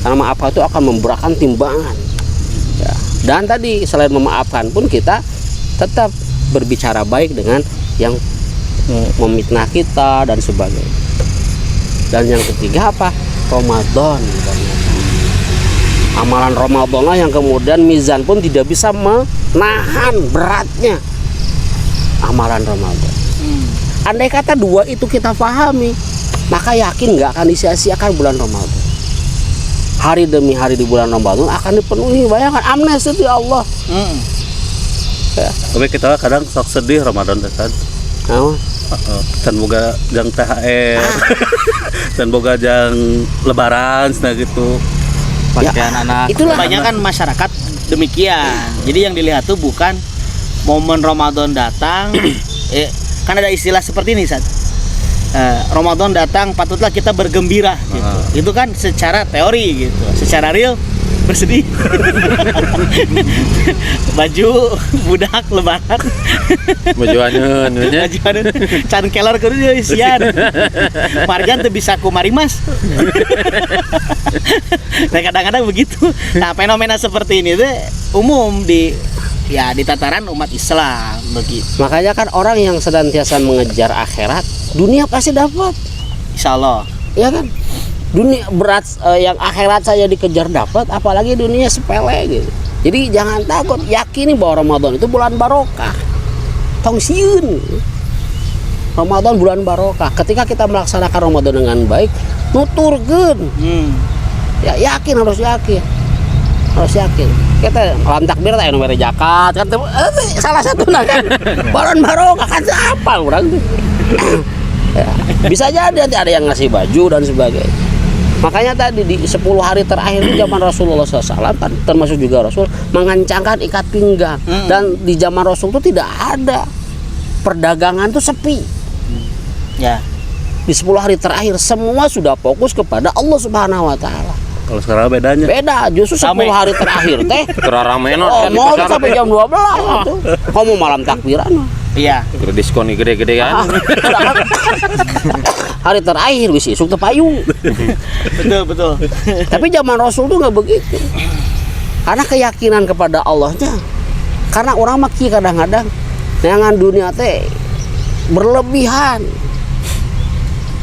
[SPEAKER 1] Karena maafkan itu akan memberatkan timbangan. Ya. Dan tadi selain memaafkan pun kita tetap berbicara baik dengan yang memfitnah kita dan sebagainya. Dan yang ketiga apa? Ramadan. Amalan Ramadan lah yang kemudian mizan pun tidak bisa menahan beratnya amalan Ramadan. Andai kata dua itu kita pahami, maka yakin nggak akan disia-siakan bulan Ramadan. Hari demi hari di bulan Ramadan akan dipenuhi. Bayangkan amnesti di Allah. Ya.
[SPEAKER 4] Tapi kita kadang sok sedih Ramadan teh kan.
[SPEAKER 1] Nah,
[SPEAKER 4] Dan boga jang THR. Dan boga jang lebaran nah gitu.
[SPEAKER 3] Pakaian anak.
[SPEAKER 1] itulah
[SPEAKER 5] Kebanyakan masyarakat demikian. Jadi yang dilihat tuh bukan momen Ramadan datang. Kan ada istilah seperti ini, Sat. Ramadan datang patutlah kita bergembira gitu. Itu kan secara teori gitu. Secara real bersedih. Baju budak lebaran.
[SPEAKER 2] Baju anjeun nya.
[SPEAKER 5] Baju anu can kelor kudu deui sian. Marjan teu bisa kumari mas. Nah kadang-kadang begitu. Nah fenomena seperti ini tuh umum di tataran umat Islam begitu.
[SPEAKER 1] makanya kan orang yang senantiasa mengejar akhirat, dunia pasti dapat.
[SPEAKER 5] Insyaallah.
[SPEAKER 1] Ya kan? Dunia berat yang akhirat saya dikejar dapat, apalagi dunia sepele gitu. Jadi jangan takut, yakini bahwa Ramadan itu bulan barokah. Tong sieun. Ramadan bulan barokah. Ketika kita melaksanakan Ramadan dengan baik, nuturkeun. Ya yakin, harus yakin. Harus yakin. Kita malam takbir teh anu mere zakat kan salah satu kan. Bulan barokah kan apa orang tuh. Ya, bisa jadi nanti ada yang ngasih baju dan sebagainya. Makanya tadi di 10 hari terakhir di zaman Rasulullah SAW kan, termasuk juga Rasul mengencangkan ikat pinggang. Dan di zaman Rasul itu tidak ada perdagangan tuh sepi.
[SPEAKER 5] Ya.
[SPEAKER 1] Di 10 hari terakhir semua sudah fokus kepada Allah Subhanahu Wa Taala.
[SPEAKER 4] Kalau sekarang bedanya.
[SPEAKER 1] Beda, justru 10 hari terakhir teh
[SPEAKER 2] Teraramenon
[SPEAKER 1] oh,
[SPEAKER 2] kan di
[SPEAKER 1] mau
[SPEAKER 2] pasar
[SPEAKER 1] sampai
[SPEAKER 2] teh.
[SPEAKER 1] jam 12 tuh. Kamu malam takbiran.
[SPEAKER 5] Iya.
[SPEAKER 2] Keur diskon gede-gede kan.
[SPEAKER 1] Hari terakhir wis isuk teu payung.
[SPEAKER 5] Betul.
[SPEAKER 1] Tapi zaman Rasul tuh nggak begitu. Karena keyakinan kepada Allahnya. Karena orang maki kadang-kadang dengan dunia teh berlebihan.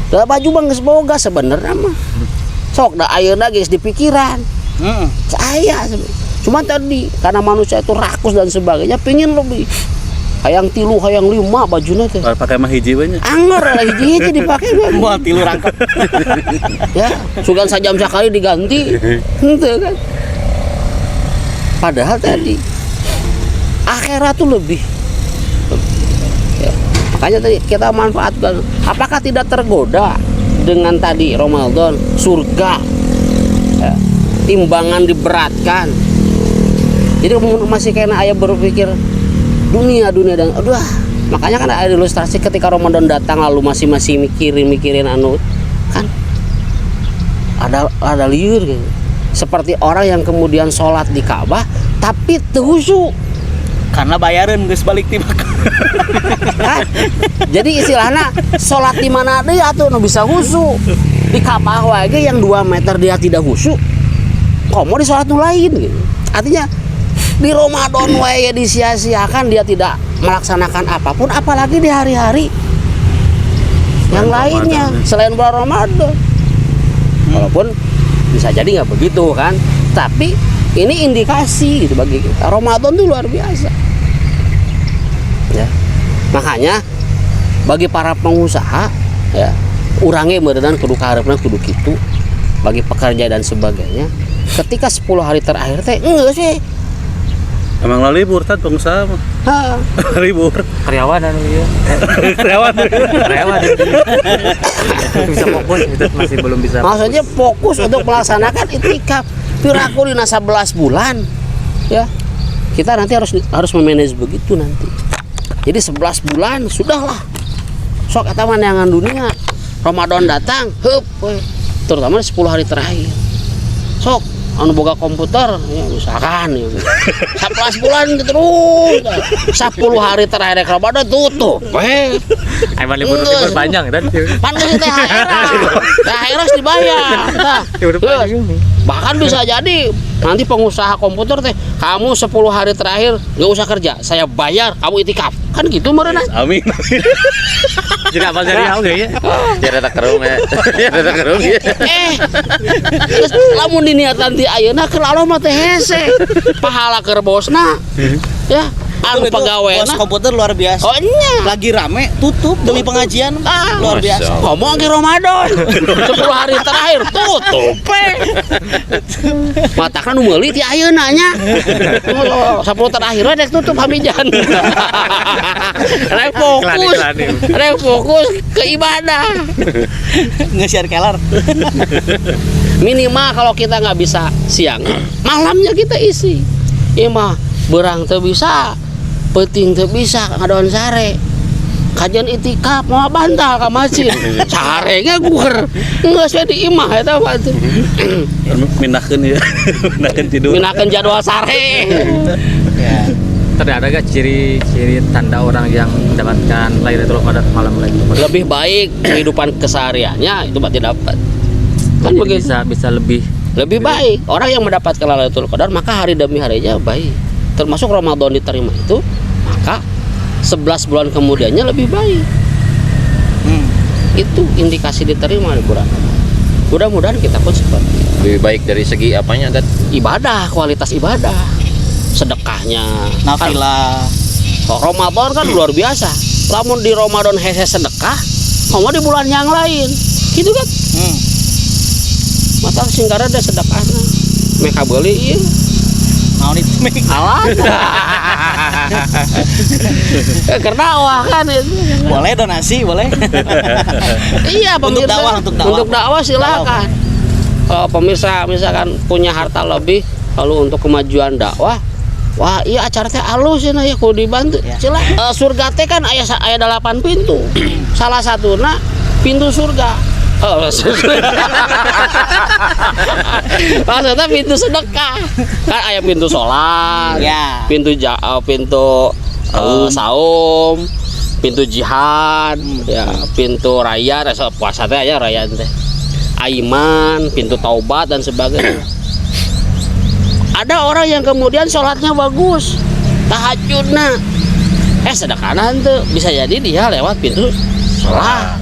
[SPEAKER 1] Da baju bang geus boga sebenarnya mah. Sok da ayeuna geus di pikiran. Saya cuma tadi karena manusia itu rakus dan sebagainya pengen lebih. Hayang 3, hayang 5 bajunya teh.
[SPEAKER 4] Pakai mah hiji we nya.
[SPEAKER 1] Anger lah hiji dipakai we.
[SPEAKER 5] Moal 3 rangkap.
[SPEAKER 1] Ya, sugan sajam sekali diganti. Henteu kan. Padahal tadi akhirat tuh lebih. Ya, makanya tadi kita manfaatkan. Apakah tidak tergoda dengan tadi Ramadan, surga, ya, timbangan diberatkan. Jadi masih kena ayah berpikir dunia dan aduh, makanya kan ada ilustrasi ketika Ramadan datang lalu masih mikirin anu kan ada liur gitu. Seperti orang yang kemudian sholat di Ka'bah tapi teu khusyuk.
[SPEAKER 5] Karena bayaran geus balik ti Makkah.
[SPEAKER 1] Kan? Jadi istilahnya sholat di mana deui atuh nu bisa khusyuk. Di Ka'bah wae yang 2 meter dia tidak khusyuk. Komo di sholat nu lain gitu. Artinya di Ramadan wae disia-siakan, dia tidak melaksanakan apapun, apalagi di hari-hari yang lainnya selain bulan Ramadan. Walaupun bisa jadi nggak begitu kan, tapi ini indikasi gitu bagi kita. Ramadan itu luar biasa. Ya. Makanya bagi para pengusaha ya, urangnya meureunana kudu kaharepna kudu kitu. Bagi pekerja dan sebagainya, ketika 10 hari terakhir teh enggak sih
[SPEAKER 4] Emang lo libur Tad pengusaha mah.
[SPEAKER 1] Hah.
[SPEAKER 4] Libur.
[SPEAKER 3] Karyawan anu ieu.
[SPEAKER 4] Karyawan.
[SPEAKER 3] Karyawan. Bisa fokus itu masih belum bisa.
[SPEAKER 1] Maksudnya fokus untuk melaksanakan itikaf. Piraku dina 11 bulan. Ya. Kita nanti harus memanage begitu nanti. Jadi 11 bulan sudahlah. Sok eta mah neangan dunia. Ramadan datang, heup we. Terutama 10 hari terakhir. Sok anu boga komputer ya misalkan ya. 11 bulan terus 10 hari terakhir Ramadan tutup we.
[SPEAKER 3] Emang libur panjang dan
[SPEAKER 1] Pan geus THR. THR harus dibayar. Tah.
[SPEAKER 3] libur panjang nih.
[SPEAKER 1] Bahkan bisa jadi nanti pengusaha komputer teh kamu 10 hari terakhir nggak usah kerja, saya bayar kamu itikaf. Kan gitu meureun.
[SPEAKER 4] Amin.
[SPEAKER 3] Jadi apa dari aku ya?
[SPEAKER 2] Biar ada kerung ya. Biar ada kerung ya.
[SPEAKER 1] Terus lamun diniatan ti ayeuna keur Allah mah teh hese. Pahala keur bosna. Ya, anu
[SPEAKER 5] Bos
[SPEAKER 1] pegawena.
[SPEAKER 5] komputer luar biasa.
[SPEAKER 1] Oh nya.
[SPEAKER 5] Lagi rame tutup demi pengajian. Luar
[SPEAKER 2] Masya
[SPEAKER 5] biasa.
[SPEAKER 2] Allah.
[SPEAKER 1] Ngomong ke Ramadan 10 hari terakhir tutup matakan meuli ti ayeuna nya 10 terakhir we dek tutup hamijan rek fokus ke ibadah
[SPEAKER 5] Nge-share kelar.
[SPEAKER 1] minimal kalau kita nggak bisa siang malamnya kita isi ieu mah berang teu bisa peuting teu bisa ngadoan sare kajian itikaf mau bantal ka masjid sarenge gueur geus we di imah eta mah teh
[SPEAKER 4] Minahkeun ya. Minahkeun tidur.
[SPEAKER 1] minakeun jadwal sare
[SPEAKER 5] Ya.
[SPEAKER 3] Ada gak ciri-ciri tanda orang yang mendapatkan Lailatul Qadar malam lagi?
[SPEAKER 1] lebih baik kehidupan kesehariannya itu berarti dapat kan
[SPEAKER 3] Jadi
[SPEAKER 1] begitu
[SPEAKER 3] bisa lebih
[SPEAKER 1] lebih baik orang yang mendapatkan Lailatul Qadar maka hari demi harinya baik termasuk Ramadan diterima itu maka 11 bulan kemudiannya lebih baik itu indikasi diterima di bulan mudah-mudahan kita pun seperti itu.
[SPEAKER 2] Lebih baik dari segi apanya dan
[SPEAKER 1] Ibadah kualitas ibadah sedekahnya
[SPEAKER 5] Nafilah.
[SPEAKER 1] kan, Ramadan kan luar biasa lamun di Ramadan hese sedekah mau di bulan yang lain gitu kan mata singkara ada sedekahnya mereka beli iya
[SPEAKER 5] Naon itu Mek?
[SPEAKER 1] alat karena wah kan itu
[SPEAKER 5] Boleh donasi, boleh.
[SPEAKER 1] iya
[SPEAKER 5] Untuk
[SPEAKER 1] pemirsa
[SPEAKER 5] dakwah,
[SPEAKER 1] dakwah silakan kalau pemirsa misalkan punya harta lebih lalu untuk kemajuan dakwah wah iya acara teh alus ya kudu dibantu
[SPEAKER 5] Ya.
[SPEAKER 1] silakan surga teh kan aya 8 pintu salah satuna pintu surga maksudnya pintu sedekah kan aya pintu sholat
[SPEAKER 5] Ya.
[SPEAKER 1] pintu saum pintu jihad ya pintu raya puasa teh aya raya teh aiman pintu taubat dan sebagainya ada orang yang kemudian sholatnya bagus tahajudna sedekahna tuh bisa jadi dia lewat pintu sholat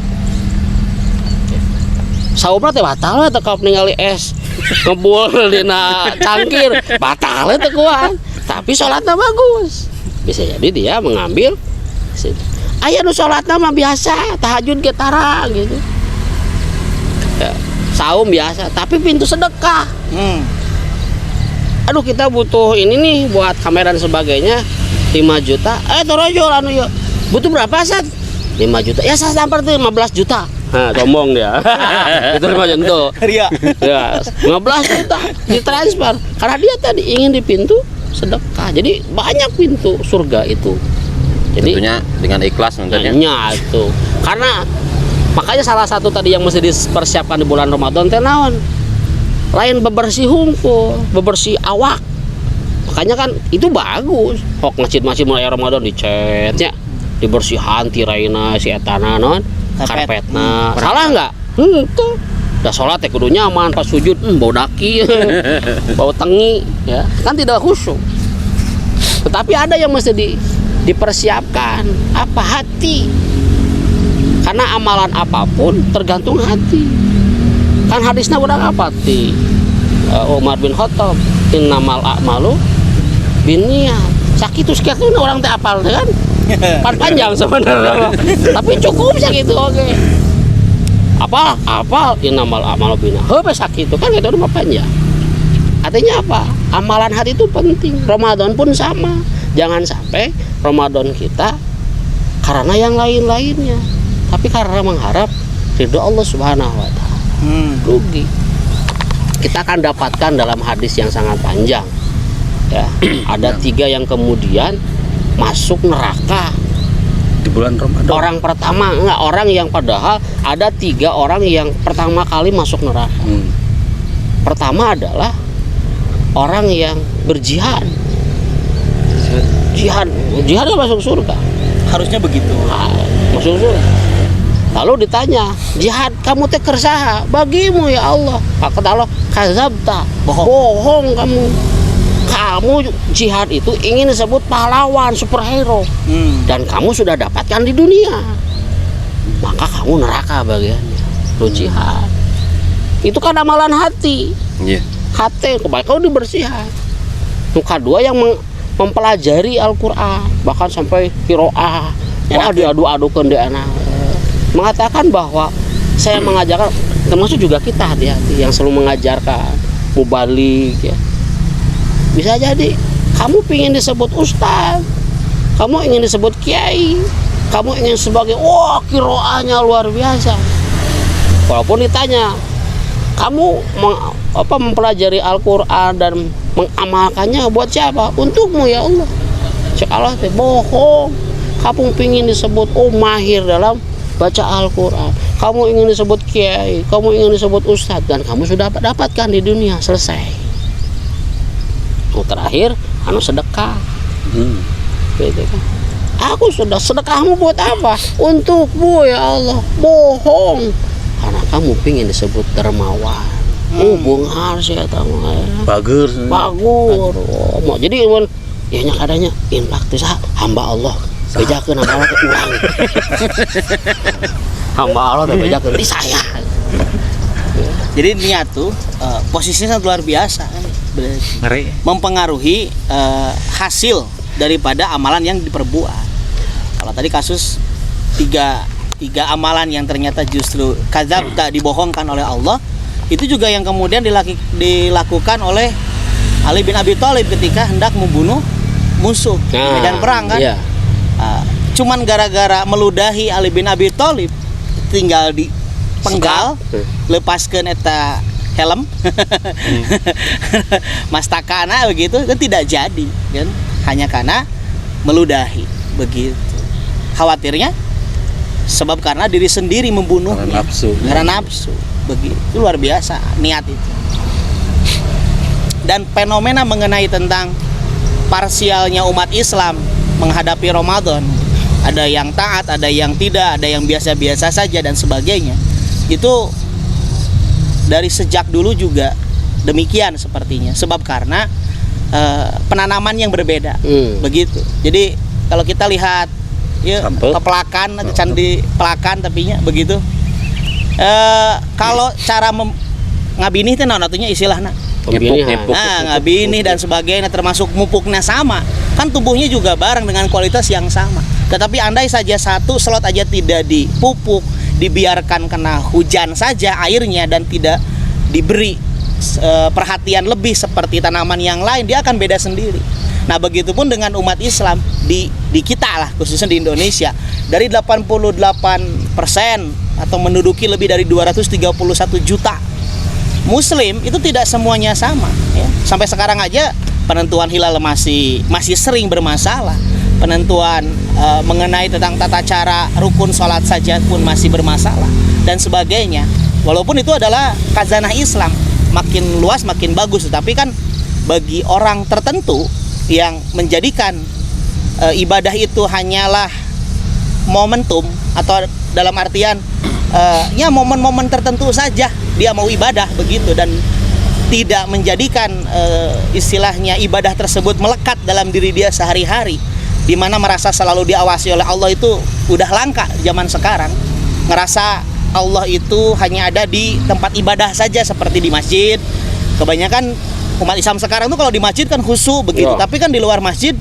[SPEAKER 1] saumna teh batal teh kau ningali es ngebul dina cangkir batal teh kuat tapi sholatnya bagus bisa jadi dia mengambil aya nu sholatnya mah biasa tahajud getara gitu ya, saum biasa tapi pintu sedekah aduh kita butuh ini nih buat kamera dan sebagainya 5 juta torojol anu yuk butuh berapa Sat? 5 juta ya saya tampar tuh 15 juta nah sombong dia itu mah jentuh
[SPEAKER 5] Ria.
[SPEAKER 1] ya 15 juta ditransfer karena dia tadi ingin di pintu sedekah jadi banyak pintu surga itu jadi
[SPEAKER 2] tentunya dengan ikhlas tentunya.
[SPEAKER 1] hanya itu karena makanya salah satu tadi yang mesti dipersiapkan di bulan Ramadan teh naon lain bebersih hungkul bebersih awak makanya kan itu bagus kok masjid-masjid mulai Ramadan dicetnya dibersihan tiraina si etana non karpetna salah nggak itu udah sholat ya kudu nyaman pas sujud bau daki bau tengi ya kan tidak khusyuk tetapi ada yang mesti dipersiapkan apa hati karena amalan apapun tergantung hati kan hadisnya udah apa ti Umar bin Khattab innamal a'malu binniyat sakitu sekian orang teh apal kan panjang sebenarnya tapi cukup sakitu oke apa innamal a'malu binniyat heuh sakitu kan itu mah panjang artinya apa Amalan hati itu penting. Ramadan pun sama. Jangan sampai Ramadan kita karena yang lain-lainnya, tapi karena mengharap ridho Allah Subhanahu wa taala. Rugi. Kita akan dapatkan dalam hadis yang sangat panjang. Ya, ada 3 yang kemudian masuk neraka
[SPEAKER 4] Di bulan Ramadan.
[SPEAKER 1] orang pertama, enggak, orang yang padahal ada 3 orang yang pertama kali masuk neraka. Pertama adalah orang yang berjihad. Jihad masuk surga.
[SPEAKER 5] Harusnya begitu.
[SPEAKER 1] Nah, masuk surga. Lalu ditanya, jihad kamu teh kersaha bagimu ya Allah. Kata Allah, kazabta, bohong kamu. Kamu jihad itu ingin disebut pahlawan, superhero, dan kamu sudah dapatkan di dunia. Maka kamu neraka bagiannya. Lu jihad. Itu kan amalan hati.
[SPEAKER 2] Iya.
[SPEAKER 1] Hati kebaikan kau dibersihkan. Yang kedua yang mempelajari Al-Qur'an, bahkan sampai qiraah. Wah, diadu-adukan di anak. Mengatakan bahwa saya mengajarkan, termasuk juga kita hati-hati yang selalu mengajarkan mubalik ya. Bisa jadi kamu ingin disebut ustaz, kamu ingin disebut kiai, kamu ingin sebagai qiraahnya luar biasa. Walaupun ditanya, kamu mempelajari Al-Qur'an dan mengamalkannya buat siapa? Untukmu ya Allah. Cek Allah teh bohong. Kamu ingin disebut mahir dalam baca Al-Qur'an, kamu ingin disebut kiai, kamu ingin disebut ustadz, dan kamu sudah dapatkan di dunia, selesai. Yang terakhir sedekah. Gitu kan. Aku sudah, sedekahmu buat apa? Untukmu ya Allah. Bohong. Karena kamu ingin disebut dermawan. Bungar sih tahu.
[SPEAKER 4] Bagur.
[SPEAKER 1] Mau jadi ya nya kadanya infak teh hamba Allah. Bejakeun hamba Allah teh urang. Hamba Allah teh bejakeun di saya.
[SPEAKER 5] Jadi niat tuh posisinya sangat luar biasa kan.
[SPEAKER 3] Ngeri.
[SPEAKER 5] Mempengaruhi hasil daripada amalan yang diperbuat. Kalau tadi kasus tiga amalan yang ternyata justru kadzab, tak dibohongkan oleh Allah, itu juga yang kemudian dilakukan oleh Ali bin Abi Thalib ketika hendak membunuh musuh di medan perang kan.
[SPEAKER 1] Iya.
[SPEAKER 5] Cuman gara-gara meludahi Ali bin Abi Thalib, tinggal dipenggal, lepaskeun eta helm, mastakana begitu, itu tidak jadi kan, hanya karena meludahi begitu. Khawatirnya sebab karena diri sendiri membunuhnya, karena nafsu begitu. Itu luar biasa niat itu. Dan fenomena mengenai tentang parsialnya umat Islam menghadapi Ramadan, ada yang taat, ada yang tidak, ada yang biasa-biasa saja dan sebagainya, itu dari sejak dulu juga demikian sepertinya, sebab karena penanaman yang berbeda begitu. Jadi kalau kita lihat ya kepelakan, candi pelakan tapinya begitu, kalau cara ngabinih teh naon atunya istilahna ngabinih dan sebagainya, termasuk mupuknya sama kan, tubuhnya juga bareng dengan kualitas yang sama. Tetapi andai saja satu slot aja tidak dipupuk, dibiarkan kena hujan saja airnya dan tidak diberi perhatian lebih seperti tanaman yang lain, dia akan beda sendiri. Nah begitupun dengan umat Islam di kita lah, khususnya di Indonesia, dari 88% atau menduduki lebih dari 231 juta Muslim, itu tidak semuanya sama ya. Sampai sekarang aja penentuan hilal masih sering bermasalah. Penentuan mengenai tentang tata cara rukun sholat saja pun masih bermasalah dan sebagainya. Walaupun itu adalah khazanah Islam, makin luas makin bagus, tetapi kan bagi orang tertentu yang menjadikan ibadah itu hanyalah momentum, atau dalam artian ya momen-momen tertentu saja dia mau ibadah begitu, dan tidak menjadikan istilahnya ibadah tersebut melekat dalam diri dia sehari-hari, di mana merasa selalu diawasi oleh Allah, itu udah langka zaman sekarang. Ngerasa Allah itu hanya ada di tempat ibadah saja seperti di masjid. Kebanyakan umat Islam sekarang tuh kalau di masjid kan khusyuk begitu, tapi kan di luar masjid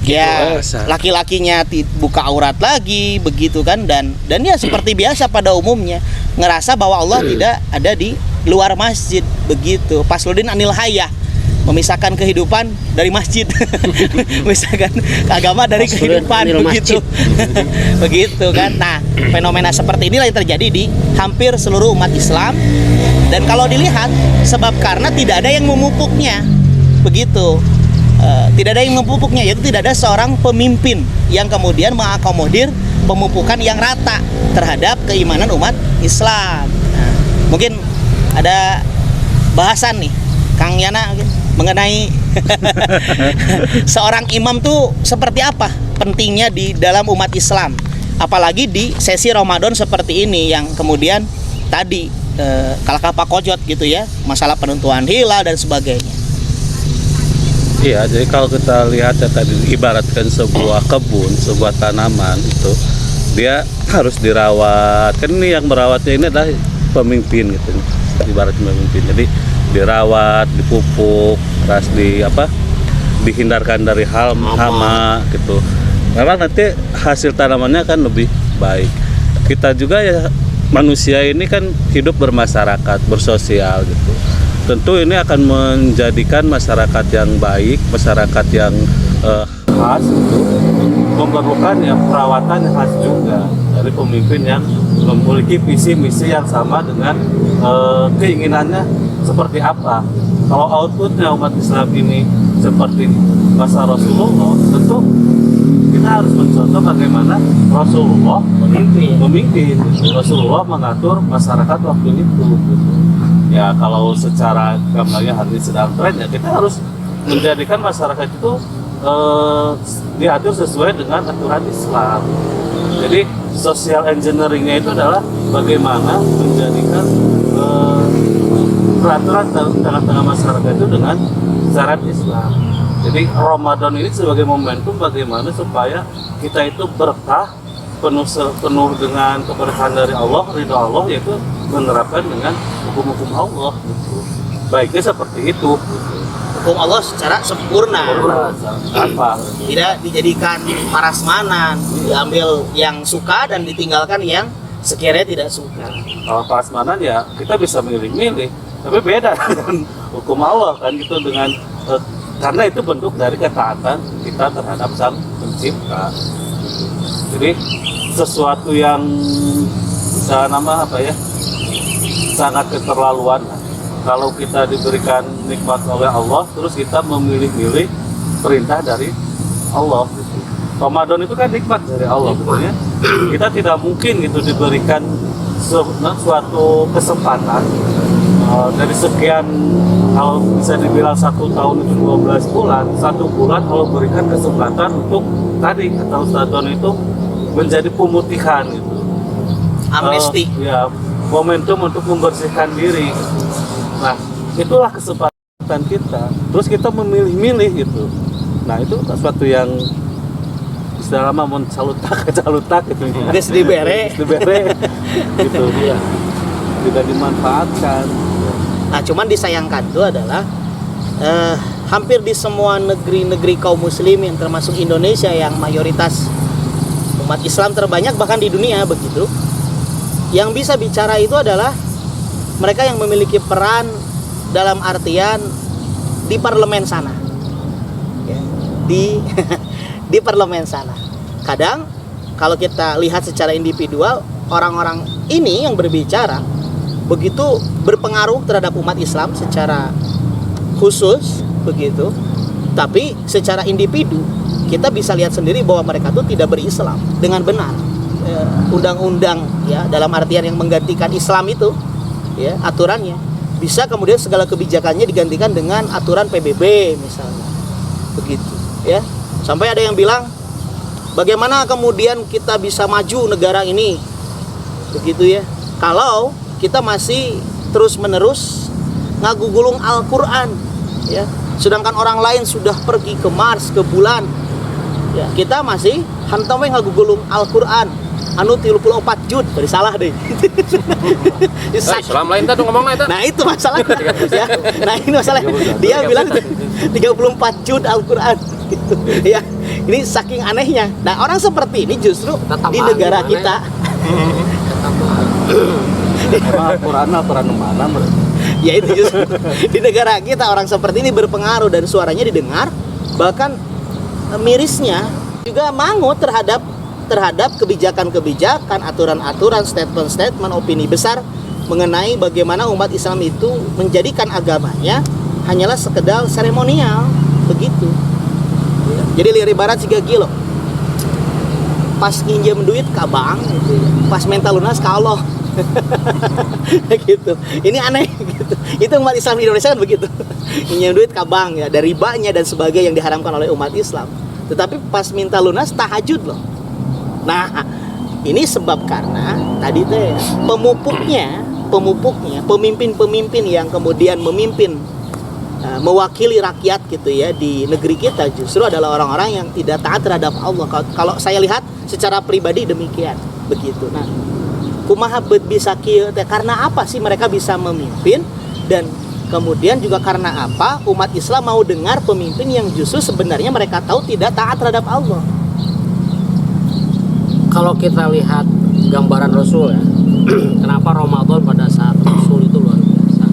[SPEAKER 5] ya laki-lakinya buka aurat lagi begitu kan, dan ya seperti biasa pada umumnya ngerasa bahwa Allah tidak ada di luar masjid begitu. Pasluddin Anil Hayah memisahkan kehidupan dari masjid, memisahkan agama dari kehidupan,
[SPEAKER 1] dari
[SPEAKER 5] begitu, begitu kan. Nah, fenomena seperti inilah yang terjadi di hampir seluruh umat Islam. Dan kalau dilihat, sebab karena tidak ada yang memupuknya, begitu. Tidak ada yang memupuknya, yaitu tidak ada seorang pemimpin yang kemudian mengakomodir pemupukan yang rata terhadap keimanan umat Islam. Nah, mungkin ada bahasan nih, Kang Yana, mengenai seorang imam tuh seperti apa pentingnya di dalam umat Islam, apalagi di sesi Ramadan seperti ini yang kemudian tadi kalkah pakojot gitu ya, masalah penentuan hilal dan sebagainya.
[SPEAKER 4] Iya, jadi kalau kita lihat ya tadi ibaratkan sebuah kebun, sebuah tanaman itu dia harus dirawat. Kan ini yang merawatnya ini adalah pemimpin gitu. Ibaratnya pemimpin. Jadi dirawat, dipupuk, terus dihindarkan dari hama gitu. Memang nanti hasil tanamannya kan lebih baik. Kita juga ya manusia ini kan hidup bermasyarakat, bersosial gitu. Tentu ini akan menjadikan masyarakat yang baik, masyarakat yang khas itu memerlukan ya perawatan yang khas juga dari pemimpin yang memiliki visi misi yang sama dengan keinginannya seperti apa. Kalau outputnya umat Islam ini seperti masa Rasulullah, tentu kita harus mencontoh bagaimana Rasulullah memimpin. Rasulullah mengatur masyarakat waktu itu. Ya kalau secara gambarnya hari ini sedang tren ya kita harus menjadikan masyarakat itu diatur sesuai dengan aturan Islam. Jadi social engineeringnya itu adalah bagaimana menjadikan peraturan tengah-tengah masyarakat itu dengan syariat Islam. Jadi Ramadan ini sebagai momentum bagaimana supaya kita itu berkah, penuh dengan keberkahan dari Allah, ridha Allah, yaitu menerapkan dengan hukum-hukum Allah gitu. Baiknya seperti itu.
[SPEAKER 5] Hukum Allah secara sempurna.
[SPEAKER 4] Apa?
[SPEAKER 5] Tidak dijadikan prasmanan, diambil yang suka dan ditinggalkan yang sekiranya tidak suka.
[SPEAKER 4] Kalau prasmanan ya kita bisa milih-milih, tapi beda dengan hukum Allah kan gitu, dengan karena itu bentuk dari ketaatan kita terhadap Sang Pencipta. Jadi sesuatu yang sangat keterlaluan kalau kita diberikan nikmat oleh Allah terus kita memilih-milih perintah dari Allah gitu. Ramadan itu kan nikmat dari Allah betulnya. Kita tidak mungkin gitu diberikan suatu kesempatan dari sekian, kalau bisa dibilang 1 tahun itu 12 bulan, 1 bulan kalau berikan kesempatan untuk tadi kata Ustaz Don itu menjadi pemutihan gitu.
[SPEAKER 5] Amnesti.
[SPEAKER 4] Ya, momentum untuk membersihkan diri. Nah, itulah kesempatan kita. Terus kita memilih-milih gitu. Nah, itu sesuatu yang istilah lama mencalutak gitu.
[SPEAKER 5] Geus dibere.
[SPEAKER 4] Gitu dia. Tidak dimanfaatkan.
[SPEAKER 5] Nah, cuman disayangkan itu adalah hampir di semua negeri-negeri kaum muslimin termasuk Indonesia yang mayoritas umat Islam terbanyak bahkan di dunia begitu. Yang bisa bicara itu adalah mereka yang memiliki peran dalam artian di parlemen sana, ya, di parlemen sana. Kadang kalau kita lihat secara individual, orang-orang ini yang berbicara begitu berpengaruh terhadap umat Islam secara khusus begitu. Tapi secara individu kita bisa lihat sendiri bahwa mereka itu tidak berislam dengan benar. Undang-undang ya dalam artian yang menggantikan Islam itu ya aturannya bisa kemudian segala kebijakannya digantikan dengan aturan PBB misalnya begitu ya, sampai ada yang bilang bagaimana kemudian kita bisa maju negara ini begitu ya kalau kita masih terus-menerus ngagugulung Al-Quran ya, sedangkan orang lain sudah pergi ke Mars, ke bulan ya, kita masih hantam ngagugulung Al-Quran anu 34 jud, tadi salah deh.
[SPEAKER 2] Islam lain tadi ngomongnya itu.
[SPEAKER 5] Nah itu masalahnya ya. Nah ini masalah. Dia bilang 34 jud Al-Quran gitu. Ya. Ini saking anehnya. Nah orang seperti ini justru di negara kita
[SPEAKER 4] Emang Al-Quran mana?
[SPEAKER 5] Ya itu justru di negara kita orang seperti ini berpengaruh dan suaranya didengar, bahkan mirisnya juga mangut terhadap kebijakan-kebijakan, aturan-aturan, statement-statement, opini besar mengenai bagaimana umat Islam itu menjadikan agamanya hanyalah sekedar seremonial begitu. Jadi lirik barat 3 kilo. Pas nginjem duit ka bank gitu ya. Pas mental lunas ka Allah. Gitu. Ini aneh gitu. Itu umat Islam di Indonesia kan begitu. Nginjem duit ka bank ya, dari ribanya dan sebagainya yang diharamkan oleh umat Islam. Tetapi pas minta lunas tahajud loh. Nah, ini sebab karena tadi teh pemupuknya, pemimpin-pemimpin yang kemudian memimpin mewakili rakyat gitu ya di negeri kita justru adalah orang-orang yang tidak taat terhadap Allah. Kalau saya lihat secara pribadi demikian begitu. Nah, kumaha bisa kieu teh karena apa sih mereka bisa memimpin, dan kemudian juga karena apa umat Islam mau dengar pemimpin yang justru sebenarnya mereka tahu tidak taat terhadap Allah.
[SPEAKER 1] Kalau kita lihat gambaran Rasul ya, kenapa Ramadan pada saat Rasul itu luar biasa.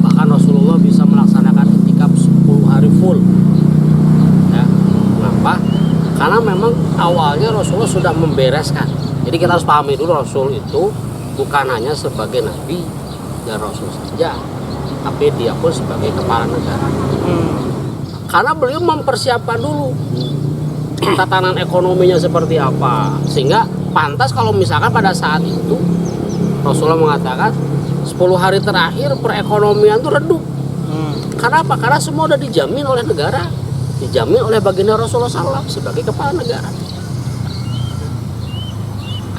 [SPEAKER 1] Bahkan Rasulullah bisa melaksanakan i'tikaf 10 hari full. Ya, kenapa? Karena memang awalnya Rasulullah sudah membereskan. Jadi kita harus pahami dulu Rasul itu bukan hanya sebagai nabi dan rasul saja, tapi dia pun sebagai kepala negara. Karena beliau mempersiapkan dulu tatanan ekonominya seperti apa, sehingga pantas kalau misalkan pada saat itu Rasulullah mengatakan 10 hari terakhir perekonomian itu redup. Karena apa? Karena semua udah dijamin oleh negara, dijamin oleh baginda Rasulullah SAW sebagai kepala negara.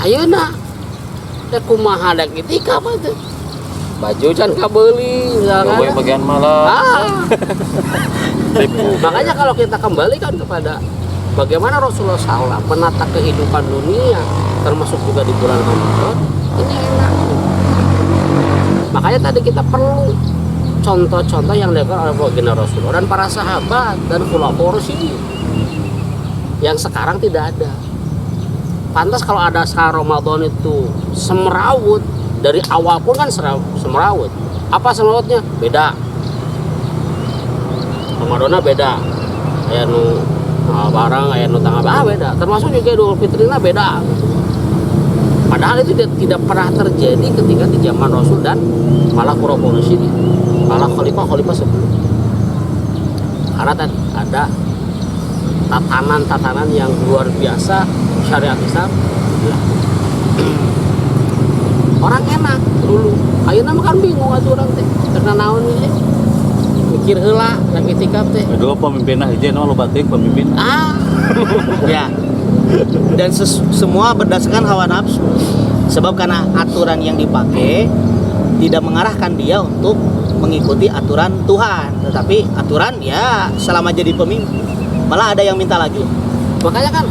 [SPEAKER 1] Ayeuna teh kumaha dek i'tikaf teh. Baju can kabeli misalkan.
[SPEAKER 2] Boy bagian malam.
[SPEAKER 1] Makanya kalau kita kembalikan kepada bagaimana Rasulullah SAW menata kehidupan dunia, termasuk juga di bulan Ramadan, ini enak. Makanya tadi kita perlu contoh-contoh yang dilakukan oleh baginda Rasulullah dan para sahabat dan khulafaur rasyidin yang sekarang tidak ada. Pantas kalau ada sekarang Ramadan itu semerawut, dari awal pun kan semerawut. Apa semerawutnya? Beda. Ramadannya beda. Ya nu barang ayat nu tanggal beda. Termasuk juga Idul Fitrinya beda. Padahal itu tidak pernah terjadi ketika di zaman Rasul dan malah khulafaur rasyidin, malah khalifah sebelum. Karena ada tatanan yang luar biasa syariat Islam. Orang enak dulu. Ayeuna mah kan bingung atuh urang teh. Karena naon ieu? Mikir heula rek i'tikaf teh.
[SPEAKER 4] Dua pemimpinna hiji nu lobatik pemimpin.
[SPEAKER 5] Ya. Dan semua berdasarkan hawa nafsu. Sebab karena aturan yang dipakai tidak mengarahkan dia untuk mengikuti aturan Tuhan, tetapi aturan ya selama jadi pemimpin. Malah ada yang minta lagi.
[SPEAKER 1] Makanya kan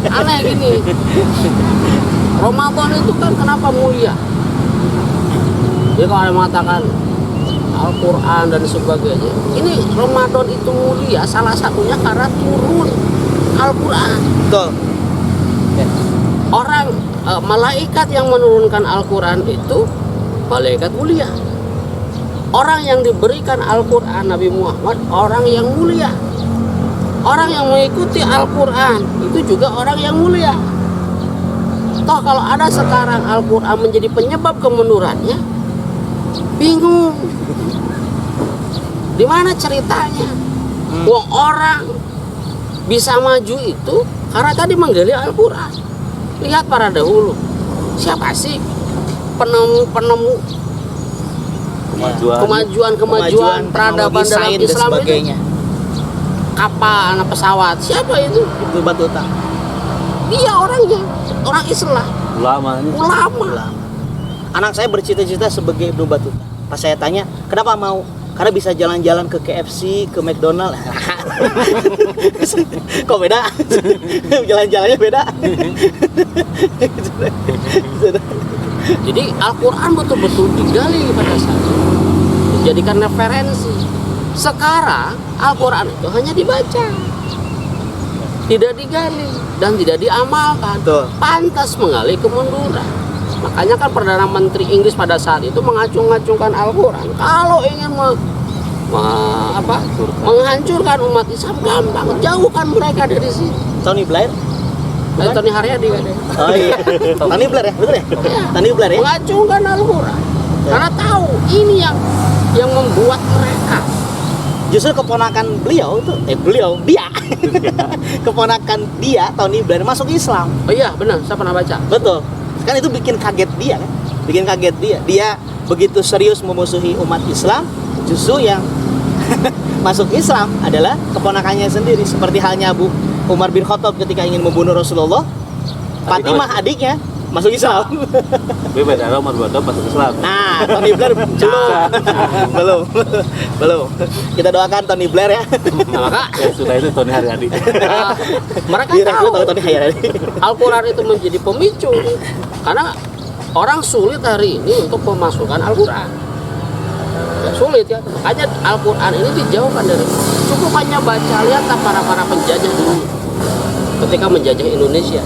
[SPEAKER 1] aneh gini. Ramadan itu kan kenapa mulia? Jadi kalau ada mengatakan Al-Quran dan sebagainya, ini Ramadan itu mulia salah satunya karena turun Al-Quran.
[SPEAKER 5] Betul.
[SPEAKER 1] Orang malaikat yang menurunkan Al-Quran itu malaikat mulia. Orang yang diberikan Al-Quran Nabi Muhammad orang yang mulia. Orang yang mengikuti Al-Quran itu juga orang yang mulia. Toh kalau ada sekarang Al-Quran menjadi penyebab kemundurannya, bingung. Di mana ceritanya? Wong orang bisa maju itu karena tadi menggali Al-Quran. Lihat para dahulu, siapa sih penemu kemajuan peradaban dalam Islam ini? Kapal, pesawat, siapa itu?
[SPEAKER 5] Itu Batuta.
[SPEAKER 1] Dia orangnya, orang Islam. Ulama.
[SPEAKER 5] Anak saya bercita-cita sebagai Ibnu Batuta. Pas saya tanya, kenapa mau? Karena bisa jalan-jalan ke KFC, ke McDonald. Kok beda? Jalan-jalannya beda.
[SPEAKER 1] Jadi Al-Quran betul-betul digali pada saat itu, dijadikan referensi. Sekarang Al-Quran itu hanya dibaca, tidak digali dan tidak diamalkan.
[SPEAKER 5] Betul.
[SPEAKER 1] Pantas mengalami kemunduran. Makanya kan Perdana Menteri Inggris pada saat itu mengacung-acungkan Al-Quran. Kalau ingin menghancurkan umat Islam, gampang, jauhkan mereka dari sini.
[SPEAKER 5] Tony Blair.
[SPEAKER 1] Tony Haryadi kan?
[SPEAKER 5] Oh iya. Tony Blair ya, betul ya? Tony Blair ya.
[SPEAKER 1] Mengacungkan Al-Quran. Karena tahu ini yang membuat mereka.
[SPEAKER 5] Justru keponakan beliau itu, dia keponakan dia, Tony Blair masuk Islam.
[SPEAKER 1] Oh iya benar, saya pernah baca.
[SPEAKER 5] Betul. Kan itu bikin kaget dia kan? Bikin kaget dia. Dia begitu serius memusuhi umat Islam, justru yang masuk Islam adalah keponakannya sendiri. Seperti halnya Abu Umar bin Khattab ketika ingin membunuh Rasulullah, Fatimah adiknya masuk Islam.
[SPEAKER 4] Beda Umar bin Khattab masuk Islam.
[SPEAKER 5] Nah, Tony Blair belum. Kita doakan Tony Blair ya.
[SPEAKER 1] Nah, maka
[SPEAKER 4] Ya sudah itu Tony Haryadi.
[SPEAKER 1] mereka
[SPEAKER 5] Direkrut
[SPEAKER 1] tahu
[SPEAKER 5] oleh Tony Haryadi.
[SPEAKER 1] Al-Quran itu menjadi pemicu. Karena orang sulit hari ini untuk memasukkan Al-Quran. Ya, sulit ya. Makanya Al-Quran ini dijauhkan dari. Cukup hanya baca, lihat para penjajah dulu ketika menjajah Indonesia.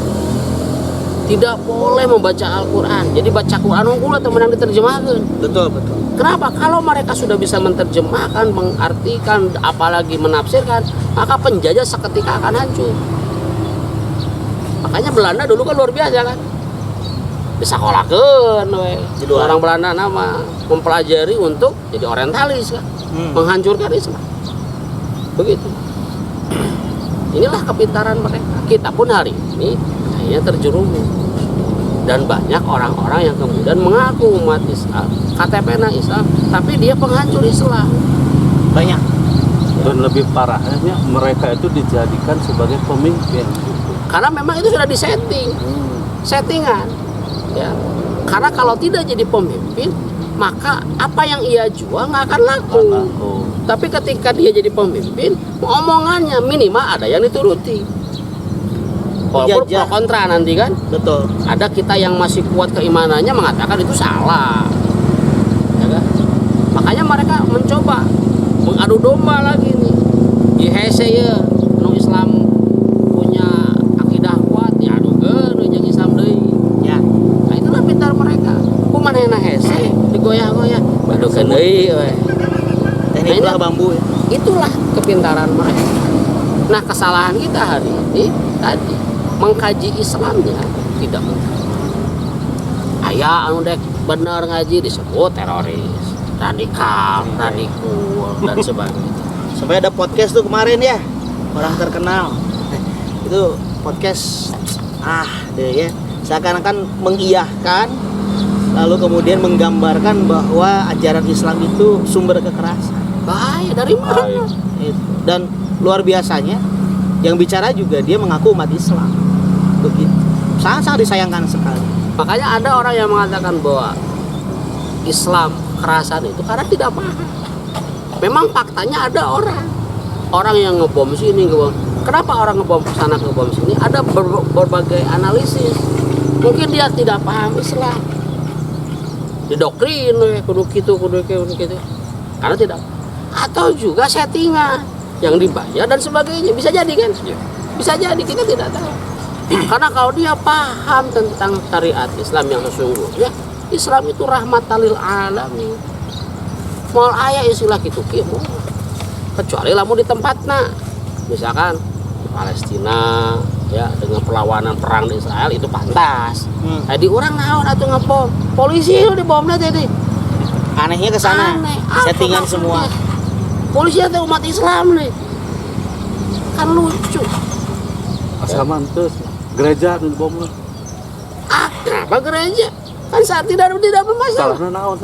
[SPEAKER 1] Tidak boleh membaca Al-Quran. Jadi baca Quran unggul atau menang diterjemahkan.
[SPEAKER 5] Betul.
[SPEAKER 1] Kenapa? Kalau mereka sudah bisa menerjemahkan, mengartikan, apalagi menafsirkan, maka penjajah seketika akan hancur. Makanya Belanda dulu kan luar biasa kan. Disakolahkeun we. Orang Belanda nama mempelajari untuk jadi orientalis kan. Menghancurkan Islam. Begitu. Inilah kepintaran mereka. Kita pun hari ini akhirnya terjerumus. Dan banyak orang-orang yang kemudian mengaku umat Islam, KTP-nya Islam, tapi dia penghancur Islam.
[SPEAKER 5] Banyak.
[SPEAKER 4] Dan lebih parahnya mereka itu dijadikan sebagai pemimpin.
[SPEAKER 1] Karena memang itu sudah disetting. Settingan. Ya. Karena kalau tidak jadi pemimpin, maka apa yang ia jual nggak akan laku. Tapi ketika dia jadi pemimpin, omongannya minimal ada yang dituruti. Walaupun pro kontra nanti kan.
[SPEAKER 5] Betul.
[SPEAKER 1] Ada kita yang masih kuat keimanannya mengatakan itu salah. Ya kan? Makanya mereka mencoba mengadu domba lagi nih. Di hese ya, nu Islam punya akidah kuat ya adugeun jeung Islam deui. Ya. Nah itulah pintar mereka. Kumanehna hese digoyah-goyah. Adugeun deui we.
[SPEAKER 5] Teknik belah bambu ya.
[SPEAKER 1] Itulah kepintaran mereka. Nah kesalahan kita hari ini tadi mengkaji Islamnya tidak benar. Aya anu dek bener ngaji disebut teroris, radikal, dan sebagainya.
[SPEAKER 5] Sampai ada podcast tuh kemarin ya, orang terkenal. Itu podcast deh ya. Seakan-akan mengiyahkan lalu kemudian menggambarkan bahwa ajaran Islam itu sumber kekerasan.
[SPEAKER 1] Bahaya dari mana?
[SPEAKER 5] Dan luar biasanya yang bicara juga dia mengaku umat Islam. Begitu. Sangat disayangkan sekali.
[SPEAKER 1] Makanya ada orang yang mengatakan bahwa Islam kekerasan itu karena tidak paham. Memang faktanya ada orang yang ngebom sini, kenapa orang ngebom sana ngebom sini? Ada berbagai analisis. Mungkin dia tidak paham Islam. Didoktrin kudu gitu. Karena tidak. Atau juga settingan yang dibayar dan sebagainya. Bisa jadi kan? Bisa jadi, kita tidak tahu. Karena kalau dia paham tentang syariat Islam yang sesungguhnya, Islam itu rahmatan lil alamin. Moal aya istilah kitu kieu. Kecuali lamun di tempatna. Misalkan di Palestina ya dengan perlawanan perang di Israel itu pantas. Di urang naon atuh ngebom. Polisi lu dibomna tadi.
[SPEAKER 5] Anehnya ke sana. Settingan semua.
[SPEAKER 1] Polisi itu umat Islam nih. Kan lucu.
[SPEAKER 4] Asaman terus gereja dan bom.
[SPEAKER 1] Kenapa gereja? Kan saat tidak bermasalah.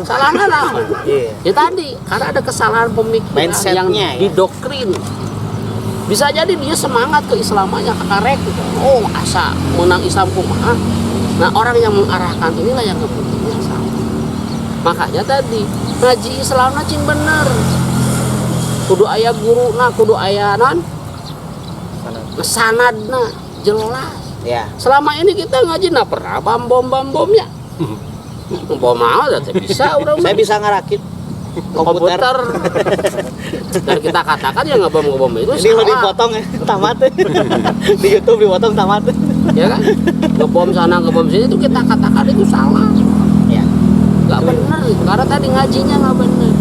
[SPEAKER 1] Salahnya naon? Ya tadi, karena ada kesalahan pemikiran yang didoktrin. Bisa jadi dia semangat keislamannya kakarek gitu. Oh, asa menang Islam kumaha. Nah, orang yang mengarahkan inilah yang kepentingnya salah. Makanya tadi ngaji Islamna cing bener. Kudu aya guruna, kudu aya non sanadna jelas.
[SPEAKER 5] Ya.
[SPEAKER 1] Selama ini kita ngaji pernah bom-bomnya. Bom mau bisa orang.
[SPEAKER 5] Saya bisa ngarakit. komputer.
[SPEAKER 1] Dan kita katakan ya ngebom itu
[SPEAKER 5] Ini lo
[SPEAKER 1] salah.
[SPEAKER 5] dipotong ya, tamat. Di YouTube dipotong tamat.
[SPEAKER 1] Ya kan? Ngebom sana ngebom sini itu kita katakan itu salah.
[SPEAKER 5] Ya.
[SPEAKER 1] Nggak benar karena tadi ngajinya nggak benar.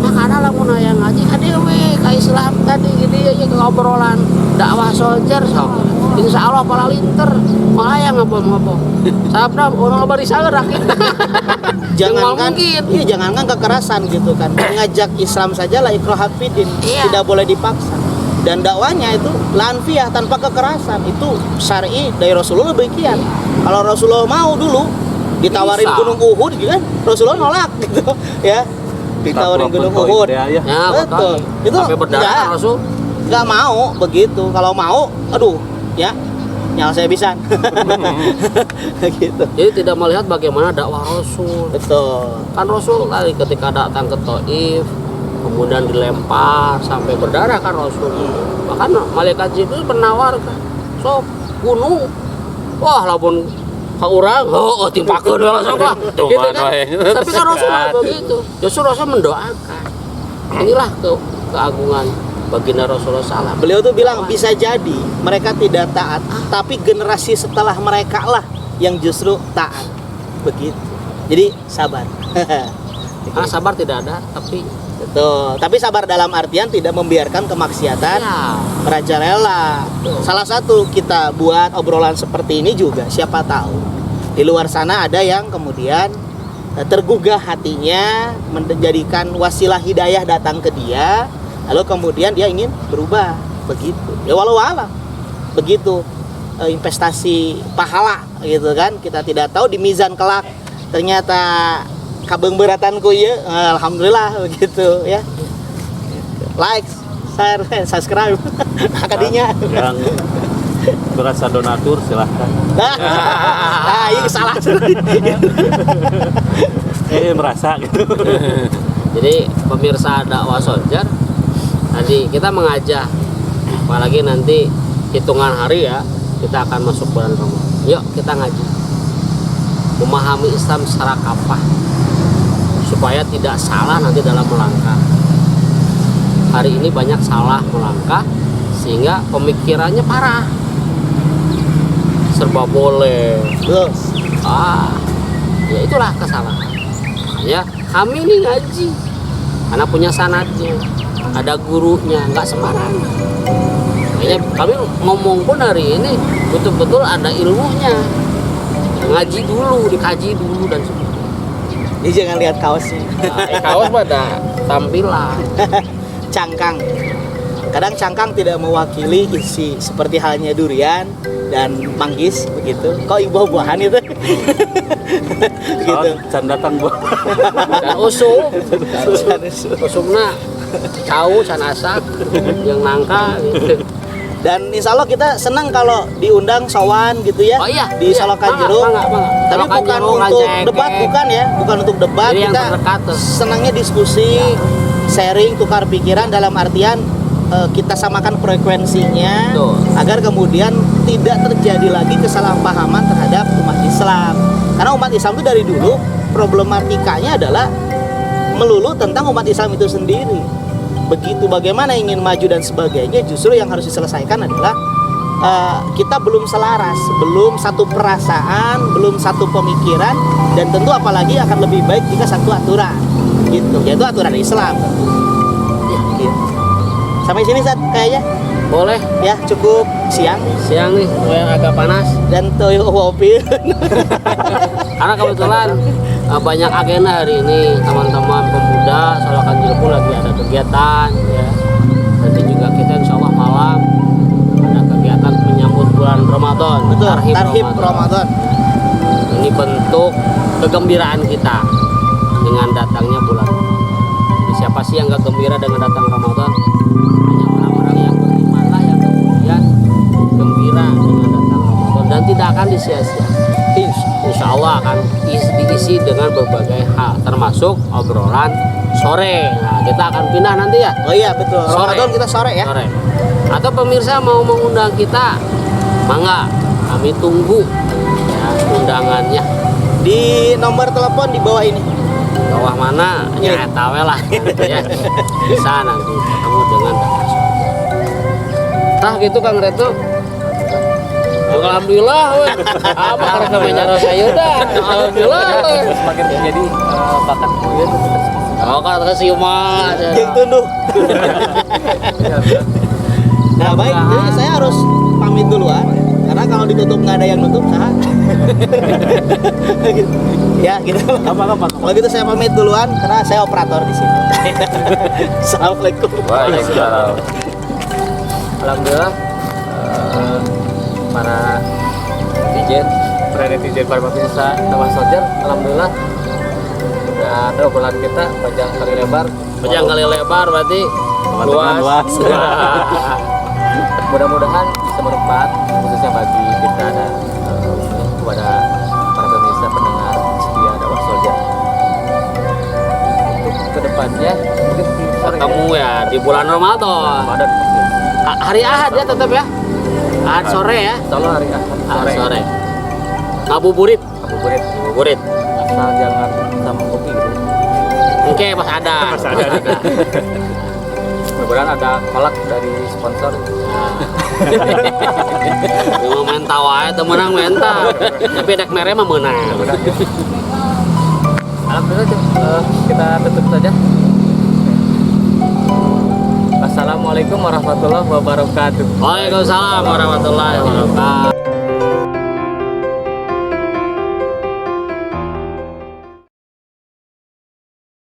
[SPEAKER 1] Nah karena lamun aya ngaji adewe ka Islam tadi gini aja ke obrolan dakwah soldier sok. Insya Allah pala linter malah yang ngebom. Sabda orang bari sagerak.
[SPEAKER 5] Jangankan
[SPEAKER 1] mungkin.
[SPEAKER 5] iya, jangankan kekerasan gitu kan. Mengajak Islam saja lah ikrahat fidin,
[SPEAKER 1] Iya.
[SPEAKER 5] tidak boleh dipaksa. Dan dakwanya itu lanfiah tanpa kekerasan. Itu syar'i dari Rasulullah demikian. Kalau Rasulullah mau dulu ditawarin
[SPEAKER 1] Bisa.
[SPEAKER 5] Gunung Uhud gitu kan, Rasulullah nolak gitu ya. Ditawarin Gunung Uhud.
[SPEAKER 4] Ya.
[SPEAKER 1] Ya,
[SPEAKER 5] Betul. Itu
[SPEAKER 1] sampai berdarah
[SPEAKER 5] enggak.
[SPEAKER 1] Rasul.
[SPEAKER 5] Nggak mau begitu. Kalau mau, aduh, ya nyala saya bisa. Gitu.
[SPEAKER 1] Jadi tidak melihat bagaimana dakwah Rasul.
[SPEAKER 5] Betul.
[SPEAKER 1] Kan Rasul tadi ketika datang ke Taif kemudian dilempar sampai berdarah kan Rasul. Bahkan malaikat Jibril menawarkan, sok gunung. Wah, lamun ka urang, timpakeun langsung lah. Gitu kan. Tapi kan Rasul nggak begitu. Justru Rasul mendoakan. Inilah keagungan baginda Rasulullah SAW.
[SPEAKER 5] Beliau tuh bilang bisa jadi mereka tidak taat, tapi generasi setelah mereka lah yang justru taat. Begitu. Jadi sabar.
[SPEAKER 1] Karena sabar tidak ada, tapi
[SPEAKER 5] Betul. Tapi sabar dalam artian tidak membiarkan kemaksiatan
[SPEAKER 1] ya,
[SPEAKER 5] merajalela. Salah satu kita buat obrolan seperti ini juga siapa tahu di luar sana ada yang kemudian tergugah hatinya menjadikan wasilah hidayah datang ke dia, lalu kemudian dia ingin berubah begitu. Ya walau alam begitu investasi pahala gitu kan, kita tidak tahu di mizan kelak ternyata kabeng beratanku ya, alhamdulillah begitu ya. Like, share, subscribe akadinya.
[SPEAKER 4] Yang berasa donatur silahkan.
[SPEAKER 5] Nah, ini salah.
[SPEAKER 4] Merasa gitu.
[SPEAKER 1] jadi pemirsa dakwah soldier, tadi kita mengajak, apalagi nanti hitungan hari ya, kita akan masuk bulan Ramadan. Yuk kita ngaji, memahami Islam secara kafah, supaya tidak salah nanti dalam melangkah. Hari ini banyak salah melangkah, sehingga pemikirannya parah, serba boleh.
[SPEAKER 5] Terus,
[SPEAKER 1] Ya itulah kesalahan. Ya, kami ini ngaji karena punya sanadnya, ada gurunya, nggak sembarangan. Makanya kami ngomong pun hari ini betul-betul ada ilmunya. Ngaji dulu, dikaji dulu dan sebagainya.
[SPEAKER 5] jadi jangan lihat kaosnya.
[SPEAKER 1] Kaos pada tampilan.
[SPEAKER 5] Cangkang. Kadang cangkang tidak mewakili isi seperti halnya durian dan manggis begitu. Kok buah-buahan itu? Gitu.
[SPEAKER 4] Can datang buat.
[SPEAKER 1] Dan usum, usumna cau, can asak, yang nangka gitu.
[SPEAKER 5] Dan insya Allah kita senang kalau diundang sowan gitu ya.
[SPEAKER 1] Oh iya,
[SPEAKER 5] Di
[SPEAKER 1] iya.
[SPEAKER 5] Solokan
[SPEAKER 1] Mangga,
[SPEAKER 5] Jeruk.
[SPEAKER 1] mangga.
[SPEAKER 5] Tapi
[SPEAKER 1] Solokan
[SPEAKER 5] bukan
[SPEAKER 1] Jeruk,
[SPEAKER 5] untuk
[SPEAKER 1] Rancegek.
[SPEAKER 5] debat, bukan ya. Bukan untuk debat.
[SPEAKER 1] Jadi yang
[SPEAKER 5] Kita
[SPEAKER 1] terdekat tuh.
[SPEAKER 5] senangnya diskusi, sharing, tukar pikiran dalam artian kita samakan frekuensinya.
[SPEAKER 1] Betul.
[SPEAKER 5] Agar kemudian tidak terjadi lagi kesalahpahaman terhadap umat Islam. Karena umat Islam itu dari dulu problematikanya adalah melulu tentang umat Islam itu sendiri. Begitu bagaimana ingin maju dan sebagainya, justru yang harus diselesaikan adalah kita belum selaras, belum satu perasaan, belum satu pemikiran, dan tentu apalagi akan lebih baik jika satu aturan, gitu, yaitu aturan Islam. Gitu. Sampai sini Sat, kayaknya
[SPEAKER 1] Boleh,
[SPEAKER 5] ya cukup siang
[SPEAKER 1] siang nih, yang agak panas.
[SPEAKER 5] dan toyo kopi.
[SPEAKER 1] Karena kebetulan banyak agenda hari ini, teman-teman pemuda Solokan Jeruk lagi ada kegiatan ya. Nanti juga kita insya Allah malam ada kegiatan menyambut bulan Ramadan.
[SPEAKER 5] Betul, Tarhib Ramadan.
[SPEAKER 1] Ini bentuk kegembiraan kita dengan datangnya bulan Ramadan. Jadi siapa sih yang gak gembira dengan datang Ramadan? Hanya orang-orang yang beriman lah yang kemudian gembira dengan datang Ramadan dan tidak akan disia-sia. Insya Allah akan diisi dengan berbagai hal, termasuk obrolan sore. Nah, kita akan pindah nanti ya.
[SPEAKER 5] Oh iya betul.
[SPEAKER 1] Sore.
[SPEAKER 5] Ramadan kita sore ya.
[SPEAKER 1] Sore. Atau pemirsa mau mengundang kita, mangga, kami tunggu ya undangannya.
[SPEAKER 5] Di nomor telepon di bawah ini.
[SPEAKER 1] Bawah mana? Ya tahu lah. Ya. Bisa nanti ketemu dengan Dakwah Soldier. Tah gitu Kang Reto. Alhamdulillah, weh. Apa karena namanya rasa dah. Alhamdulillah.
[SPEAKER 3] Semakin menjadi bakat Uyun.
[SPEAKER 1] Oh, kata si Umar.
[SPEAKER 5] Jeung tunduk. Nah baik, jadi saya harus pamit duluan karena kalau ditutup nggak ada yang nutup, sah. Ya gitu. Apa-apa. Kalau gitu saya pamit duluan karena saya operator di sini. Assalamualaikum.
[SPEAKER 2] Waalaikumsalam.
[SPEAKER 3] Alhamdulillah para netizen para pemirsa Dakwah Soldier, alhamdulillah udah ada obrolan kita panjang kali lebar.
[SPEAKER 1] Panjang kali lebar berarti
[SPEAKER 3] Luas. Mudah-mudahan bisa bermanfaat khususnya bagi kita dan kepada para pemirsa pendengar setia Dakwah Soldier. Untuk kedepannya mungkin
[SPEAKER 1] ketemu ya di bulan Ramadan.
[SPEAKER 3] Ramadan
[SPEAKER 1] Hari Ahad ya tetap ya. Ahad sore ya.
[SPEAKER 3] insyaallah hari Ahad
[SPEAKER 1] Ahad sore. Ngabuburit.
[SPEAKER 3] ngabuburit asal jangan sama kopi gitu.
[SPEAKER 1] Oke, Mas ada.
[SPEAKER 3] Mudah-mudahan ada kolak dari sponsor.
[SPEAKER 1] Mau menta wae teu meunang menta. Tapi dek mere mah meunang.
[SPEAKER 3] Alhamdulillah kita tutup saja. Assalamualaikum warahmatullahi wabarakatuh.
[SPEAKER 1] Waalaikumsalam warahmatullahi wabarakatuh.